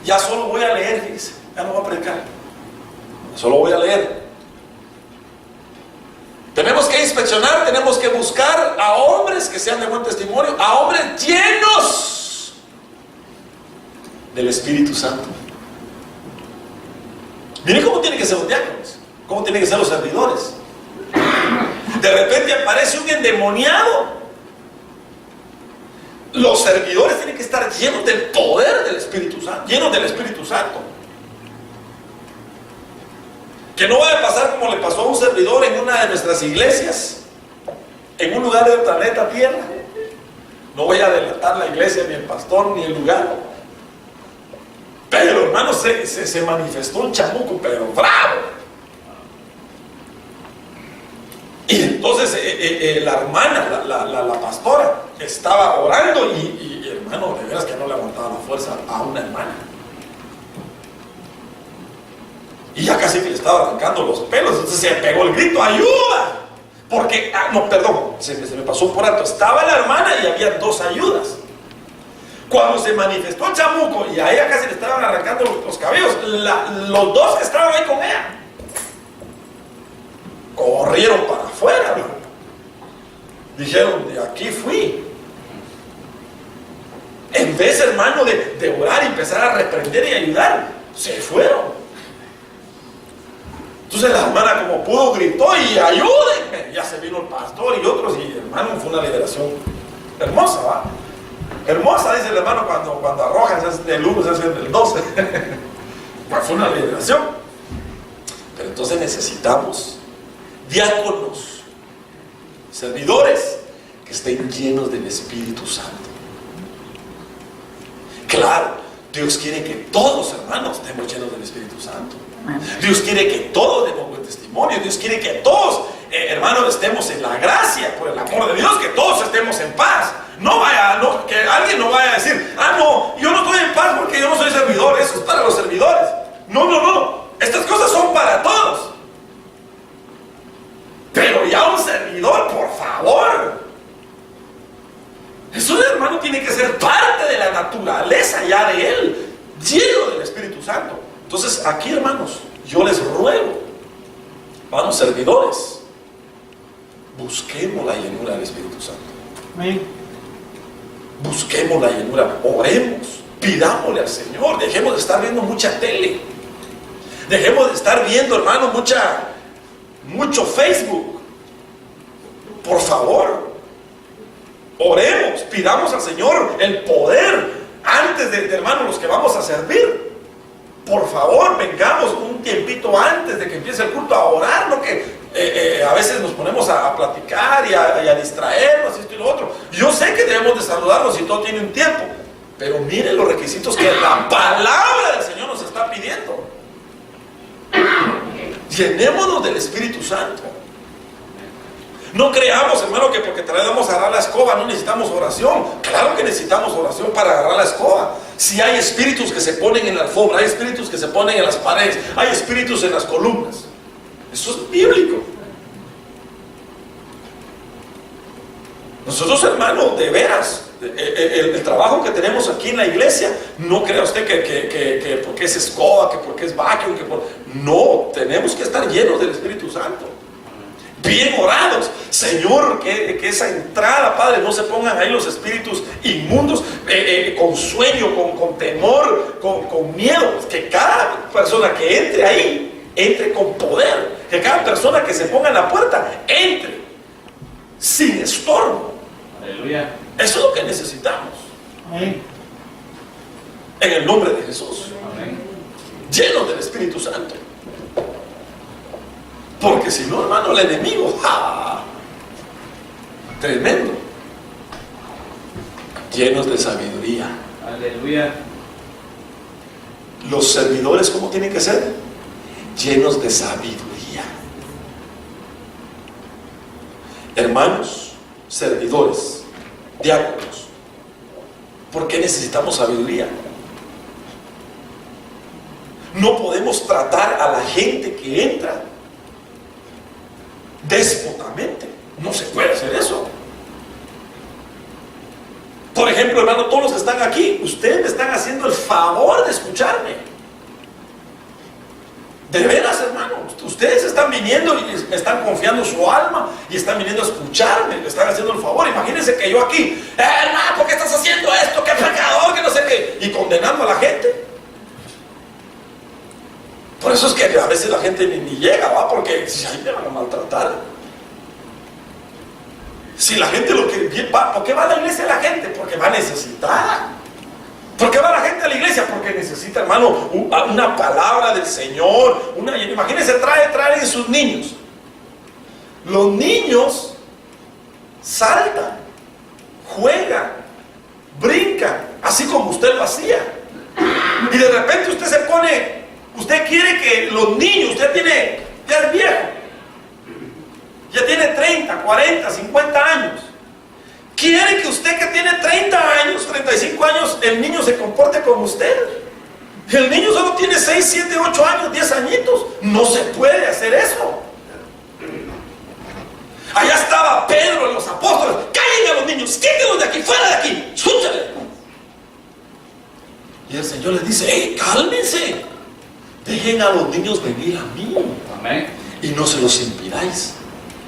Speaker 1: Ya solo voy a leer, dice. Ya no voy a predicar. Solo voy a leer. Tenemos que inspeccionar, tenemos que buscar a hombres que sean de buen testimonio, a hombres llenos del Espíritu Santo. Miren cómo tienen que ser los diáconos, cómo tienen que ser los servidores. De repente aparece un endemoniado. Los servidores tienen que estar llenos del poder del Espíritu Santo, llenos del Espíritu Santo. Que no vaya a pasar como le pasó a un servidor en una de nuestras iglesias, en un lugar del planeta Tierra. No voy a delatar la iglesia, ni el pastor, ni el lugar. Pero hermano, se manifestó un chamuco, pero bravo. Y entonces la hermana, la pastora, estaba orando y hermano, de veras que no le aguantaba la fuerza a una hermana. Y ya casi que le estaba arrancando los pelos. Entonces se pegó el grito, ¡ayuda! Porque, no, perdón, se me pasó por alto. Estaba la hermana y había dos ayudas. Cuando se manifestó el chamuco y a ella casi le estaban arrancando los cabellos, los dos que estaban ahí con ella corrieron para afuera, ¿no? Dijeron, de aquí fui. En vez, hermano, de orar y empezar a reprender y ayudar, se fueron. Entonces la hermana, como pudo, gritó y ayúdenme. Ya se vino el pastor y otros, y hermano, fue una liberación hermosa, ¿va? Hermosa, dice el hermano, cuando arrojan el 1, se hace el 12. Pues fue una liberación. Pero entonces necesitamos diáconos, servidores que estén llenos del Espíritu Santo. Claro, Dios quiere que todos, hermanos, estemos llenos del Espíritu Santo. Dios quiere que todos demos buen testimonio. Dios quiere que todos, hermanos, estemos en la gracia, por el amor de Dios, que todos estemos en paz. Que alguien no vaya a decir, no, yo no estoy en paz porque yo no soy servidor. Eso es para los servidores. No. Estas cosas son para todos. Pero ya un servidor, por favor. Eso, hermano, tiene que ser parte de la naturaleza ya de él, lleno del Espíritu Santo. Entonces, aquí, hermanos, yo les ruego, hermanos servidores, busquemos la llenura del Espíritu Santo. Amén. Busquemos la llenura, oremos, pidámosle al Señor, dejemos de estar viendo mucha tele, dejemos de estar viendo, hermano, mucho Facebook. Por favor, oremos, pidamos al Señor el poder antes de hermano, los que vamos a servir. Por favor, vengamos un tiempito antes de que empiece el culto a orar, no que a veces nos ponemos a platicar y a distraernos, esto y lo otro. Yo sé que debemos de saludarnos y todo tiene un tiempo, pero miren los requisitos que la palabra del Señor nos está pidiendo. Llenémonos del Espíritu Santo. No creamos, hermano, que porque tratamos de agarrar la escoba no necesitamos oración. Claro que necesitamos oración para agarrar la escoba. Si hay espíritus que se ponen en la alfombra, hay espíritus que se ponen en las paredes, hay espíritus en las columnas. Eso es bíblico. Nosotros, hermano, de veras, el trabajo que tenemos aquí en la iglesia, no crea usted que porque es escoba, que porque es vacuum, no, tenemos que estar llenos del Espíritu Santo. Bien orados, Señor, que esa entrada, Padre, no se pongan ahí los espíritus inmundos con sueño, con temor, con miedo. Que cada persona que entre ahí, entre con poder. Que cada persona que se ponga en la puerta, entre sin estorbo. Aleluya. Eso es lo que necesitamos. Amén. En el nombre de Jesús.
Speaker 2: Amén.
Speaker 1: Llenos del Espíritu Santo. Porque si no, hermano, el enemigo, ¡ja! Tremendo. Llenos de sabiduría.
Speaker 2: Aleluya.
Speaker 1: Los servidores, ¿cómo tienen que ser? Llenos de sabiduría. Hermanos, servidores, diáconos, ¿por qué necesitamos sabiduría? No podemos tratar a la gente que entra déspotamente. No se puede hacer eso. Por ejemplo, hermano, todos los que están aquí, ustedes me están haciendo el favor de escucharme. De veras, hermano, ustedes están viniendo y me están confiando su alma y están viniendo a escucharme, me están haciendo el favor. Imagínense que yo aquí, hermano, ¿por qué estás haciendo esto? ¡Qué pecador! Que no sé qué. Y condenando a la gente. Por eso es que a veces la gente ni llega, ¿va? Porque ahí me van a maltratar. Si la gente lo que va, ¿por qué va a la iglesia la gente? Porque va necesitada. ¿Por qué va la gente a la iglesia? Porque necesita, hermano, una palabra del Señor. Imagínense, traen sus niños. Los niños saltan, juegan, brincan, así como usted lo hacía. Y de repente usted se pone, usted quiere que los niños, usted ya es viejo, ya tiene 30, 40, 50 años. Quiere que usted que tiene 30 años, 35 años, el niño se comporte como usted. El niño solo tiene 6, 7, 8 años, 10 añitos. No se puede hacer eso. Allá estaba Pedro y los apóstoles. Cállenme a los niños, quítenlos de aquí, fuera de aquí, súchale. Y el Señor les dice, hey, cálmense. Dejen a los niños venir a mí.
Speaker 2: Amén.
Speaker 1: Y no se los impidáis.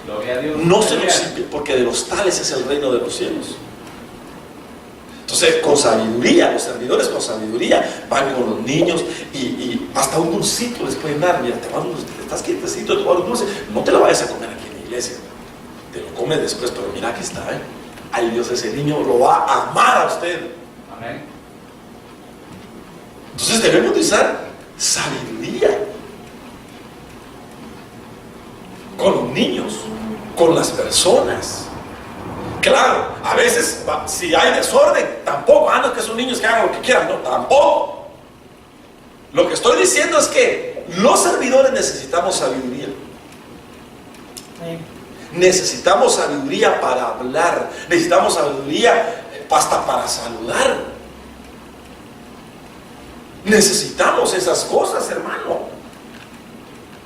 Speaker 2: Gloria a Dios.
Speaker 1: No se los impidáis, porque de los tales es el reino de los cielos. Entonces, con sabiduría, los servidores con sabiduría van con los niños y hasta un dulcito les pueden dar. Mira, te estás quietecito, te voy a dar un dulce. No te lo vayas a comer aquí en la iglesia. Te lo comes después, pero mira, aquí está, ¿eh? Ay, Dios, ese niño lo va a amar a usted.
Speaker 2: Amén.
Speaker 1: Entonces debemos de usar sabiduría con los niños, con las personas. Claro, a veces si hay desorden, tampoco, no es que son niños que hagan lo que quieran, no, tampoco. Lo que estoy diciendo es que los servidores necesitamos sabiduría. Necesitamos sabiduría para hablar, necesitamos sabiduría hasta para saludar. Necesitamos esas cosas, hermano.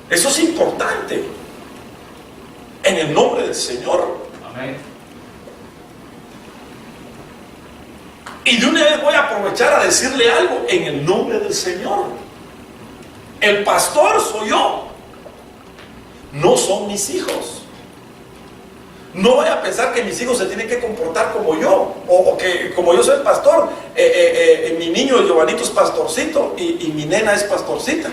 Speaker 1: Eso es importante. En el nombre del Señor.
Speaker 2: Amén.
Speaker 1: Y de una vez voy a aprovechar a decirle algo en el nombre del Señor. El pastor soy yo. No son mis hijos. No vaya a pensar que mis hijos se tienen que comportar como yo, o que como yo soy el pastor, mi niño Giovanito es pastorcito y mi nena es pastorcita.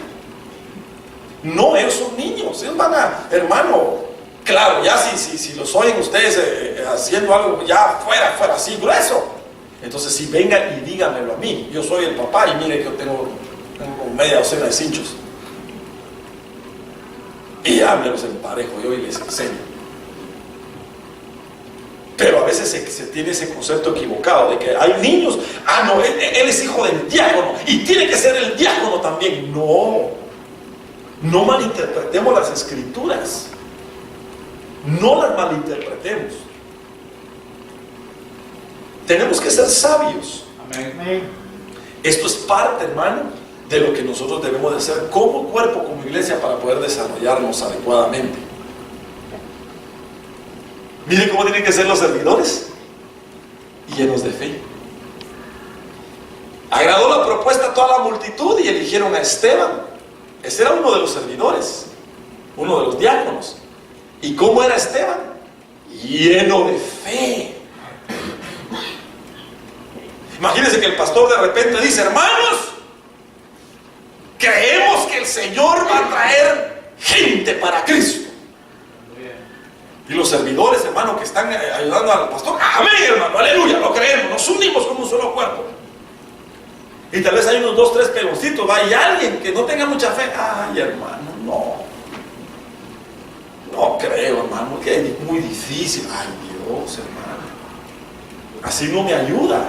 Speaker 1: No, ellos son niños, ellos van a, hermano, claro, ya si los oyen ustedes haciendo algo ya fuera así grueso, entonces sí, vengan y díganmelo a mí. Yo soy el papá y mire que yo tengo media docena de cinchos. Y ya me los emparejo yo y les enseño. Pero a veces se tiene ese concepto equivocado de que hay niños, no, él es hijo del diácono y tiene que ser el diácono también. No malinterpretemos las escrituras. No las malinterpretemos. Tenemos que ser sabios.
Speaker 2: Amén.
Speaker 1: Esto es parte, hermano, de lo que nosotros debemos de hacer como cuerpo, como iglesia, para poder desarrollarnos adecuadamente. Miren cómo tienen que ser los servidores, llenos de fe. Agradó la propuesta a toda la multitud y eligieron a Esteban. Ese era uno de los servidores, uno de los diáconos. ¿Y cómo era Esteban? Lleno de fe. Imagínense que el pastor de repente dice, hermanos, creemos que el Señor va a traer gente para Cristo. Y los servidores, hermano, que están ayudando al pastor, amén, hermano, aleluya, lo creemos, nos unimos como un solo cuerpo. Y tal vez hay unos 2, 3 peloncitos, va, y alguien que no tenga mucha fe, ay hermano, no creo hermano, que es muy difícil, ay Dios hermano, así no me ayuda,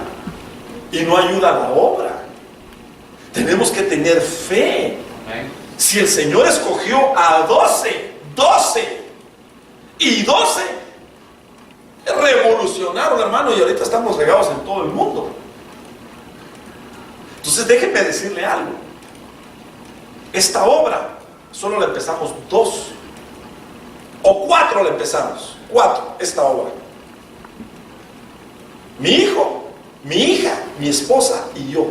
Speaker 1: y no ayuda a la obra. Tenemos que tener fe. Si el Señor escogió a 12 y 12 revolucionaron hermano, y ahorita estamos regados en todo el mundo. Entonces déjenme decirle algo. Esta obra solo la empezamos 2 o 4 la empezamos. 4, esta obra. Mi hijo, mi hija, mi esposa y yo.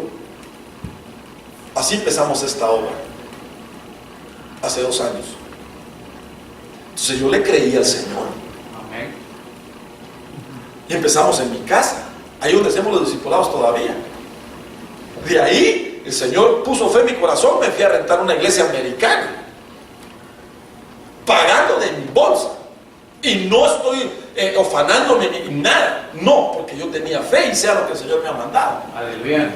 Speaker 1: Así empezamos esta obra. Hace 2 años. Entonces yo le creí al Señor.
Speaker 2: Amén.
Speaker 1: Y empezamos en mi casa. Ahí donde hacemos los discipulados todavía. De ahí el Señor puso fe en mi corazón. Me fui a rentar una iglesia americana, pagando de mi bolsa. Y no estoy ofanándome ni nada. No, porque yo tenía fe y sé a lo que el Señor me ha mandado.
Speaker 2: Aleluya.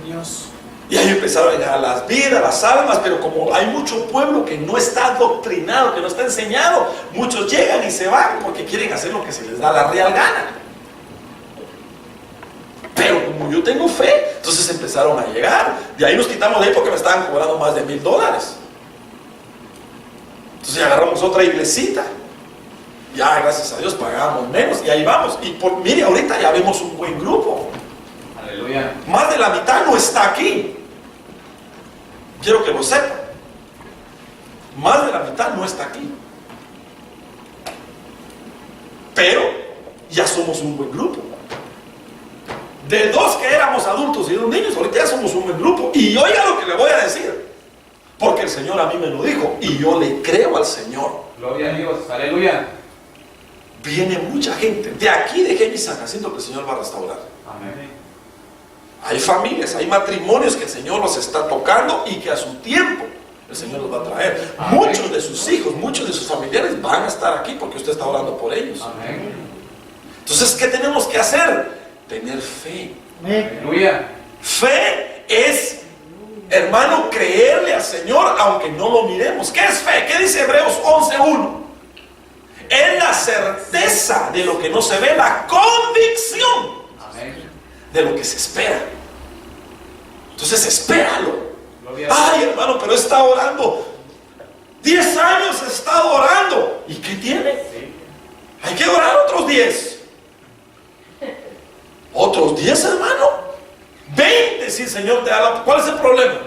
Speaker 3: Dios.
Speaker 1: Y ahí empezaron a llegar las vidas, las almas. Pero como hay mucho pueblo que no está adoctrinado, que no está enseñado, muchos llegan y se van porque quieren hacer lo que se les da la real gana. Pero como yo tengo fe, entonces empezaron a llegar. De ahí nos quitamos de ahí porque me estaban cobrando más de $1,000. Entonces agarramos otra iglesita. Ya gracias a Dios pagamos menos y ahí vamos. Y mire, ahorita ya vemos un buen grupo.
Speaker 2: Aleluya.
Speaker 1: Más de la mitad no está aquí. Quiero que lo sepan. Más de la mitad no está aquí. Pero ya somos un buen grupo. De 2 que éramos adultos y 2 niños, ahorita ya somos un buen grupo. Y oiga lo que le voy a decir, porque el Señor a mí me lo dijo y yo le creo al Señor.
Speaker 2: Gloria a Dios. Aleluya.
Speaker 1: Viene mucha gente de aquí de Géminis San Jacinto que el Señor va a restaurar.
Speaker 2: Amén.
Speaker 1: Hay familias, hay matrimonios que el Señor los está tocando y que a su tiempo el Señor los va a traer.
Speaker 2: Amén.
Speaker 1: Muchos de sus hijos, muchos de sus familiares van a estar aquí porque usted está orando por ellos.
Speaker 2: Amén.
Speaker 1: Entonces, ¿qué tenemos que hacer? Tener fe.
Speaker 2: Aleluya.
Speaker 1: Fe es, hermano, creerle al Señor aunque no lo miremos. ¿Qué es fe? ¿Qué dice Hebreos 11:1? Es la certeza de lo que no se ve, la convicción
Speaker 2: Amén.
Speaker 1: de lo que se espera. Entonces espéralo.
Speaker 2: Gloria a Dios.
Speaker 1: Ay hermano, pero está orando 10 años, he estado orando. ¿Y qué tiene?
Speaker 2: Sí.
Speaker 1: Hay que orar otros 10. Otros 10 hermano. 20 si el Señor te da la... ¿Cuál es el problema?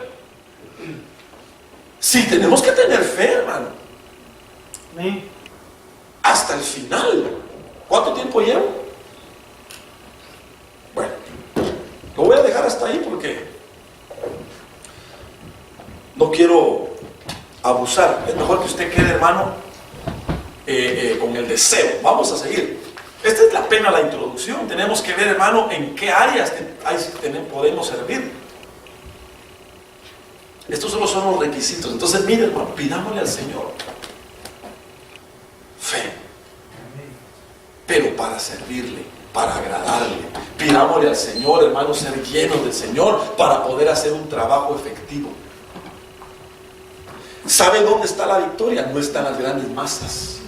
Speaker 1: Sí, tenemos que tener fe, hermano.
Speaker 3: Amén.
Speaker 1: Hasta el final. ¿Cuánto tiempo llevo? Bueno, lo voy a dejar hasta ahí porque no quiero abusar. Es mejor que usted quede, hermano, con el deseo. Vamos a seguir. Esta es apenas la introducción. Tenemos que ver, hermano, en qué áreas podemos servir. Estos solo son los requisitos. Entonces, mire, hermano, pidámosle al Señor fe, pero para servirle, para agradarle. Pidámosle al Señor, hermano, ser llenos del Señor para poder hacer un trabajo efectivo. ¿Sabe dónde está la victoria? No está en las grandes masas,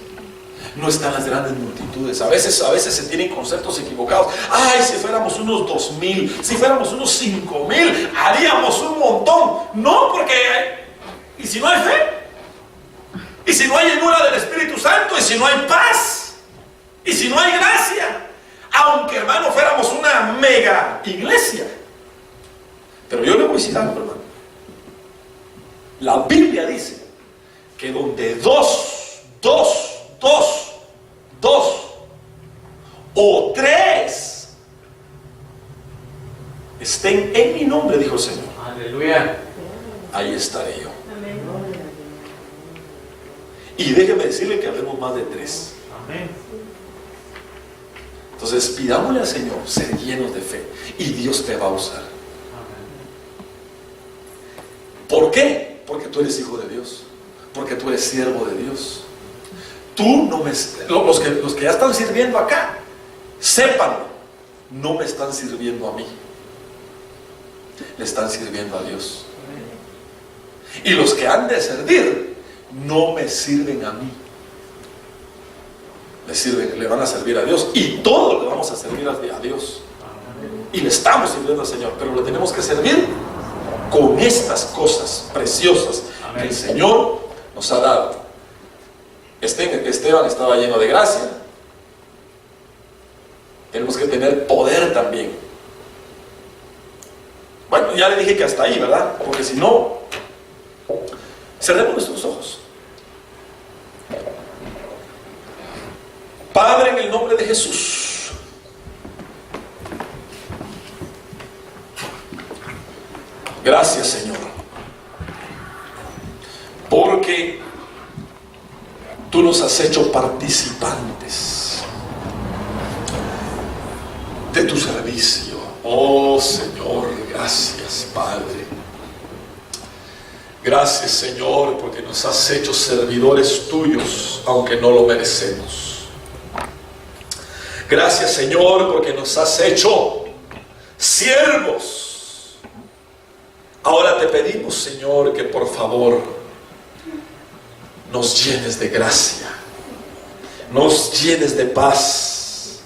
Speaker 1: no están las grandes multitudes. A veces se tienen conceptos equivocados. Ay, si fuéramos unos 2,000, si fuéramos unos 5,000, haríamos un montón. No, porque ¿y si no hay fe? ¿Y si no hay llenura del Espíritu Santo? ¿Y si no hay paz? ¿Y si no hay gracia? Aunque, hermano, fuéramos una mega iglesia. Pero yo le voy a decir algo, hermano. La Biblia dice que donde dos o 3 estén en mi nombre, dijo el Señor,
Speaker 2: Aleluya.
Speaker 1: ahí estaré yo. Y déjeme decirle que hablemos más de 3.
Speaker 3: Amén.
Speaker 1: Entonces pidámosle al Señor ser llenos de fe y Dios te va a usar.
Speaker 2: Amén.
Speaker 1: ¿Por qué? Porque tú eres hijo de Dios, porque tú eres siervo de Dios. Tú no me... Los que ya están sirviendo acá, sépanlo, no me están sirviendo a mí. le están sirviendo a Dios. Y los que han de servir no me sirven a mí, le van a servir a Dios, y todos le vamos a servir a Dios, y le estamos sirviendo al Señor, pero le tenemos que servir con estas cosas preciosas que el Señor nos ha dado. Esteban estaba lleno de gracia. Tenemos que tener poder también. Bueno, ya le dije que hasta ahí, ¿verdad? Porque si no, cerremos nuestros ojos. Padre, en el nombre de Jesús, gracias, Señor, porque tú nos has hecho participantes de tu servicio. Oh Señor, gracias, Padre. Gracias, Señor, porque nos has hecho servidores tuyos, aunque no lo merecemos. Gracias, Señor, porque nos has hecho siervos. Ahora te pedimos, Señor, que por favor nos llenes de gracia, nos llenes de paz,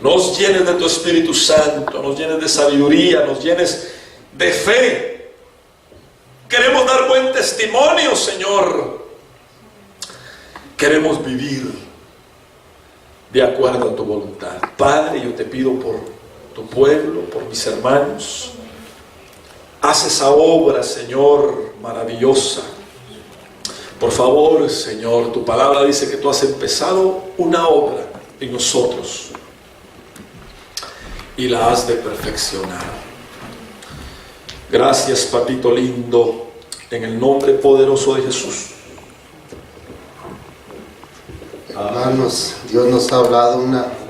Speaker 1: nos llenes de tu Espíritu Santo, nos llenes de sabiduría, nos llenes de fe. Queremos dar buen testimonio, Señor. Queremos vivir de acuerdo a tu voluntad. Padre, yo te pido por tu pueblo, por mis hermanos. Haz esa obra, Señor, maravillosa. Por favor, Señor, tu palabra dice que tú has empezado una obra en nosotros y la has de perfeccionar. Gracias, papito lindo, en el nombre poderoso de Jesús.
Speaker 4: Hermanos, Dios nos ha hablado una buena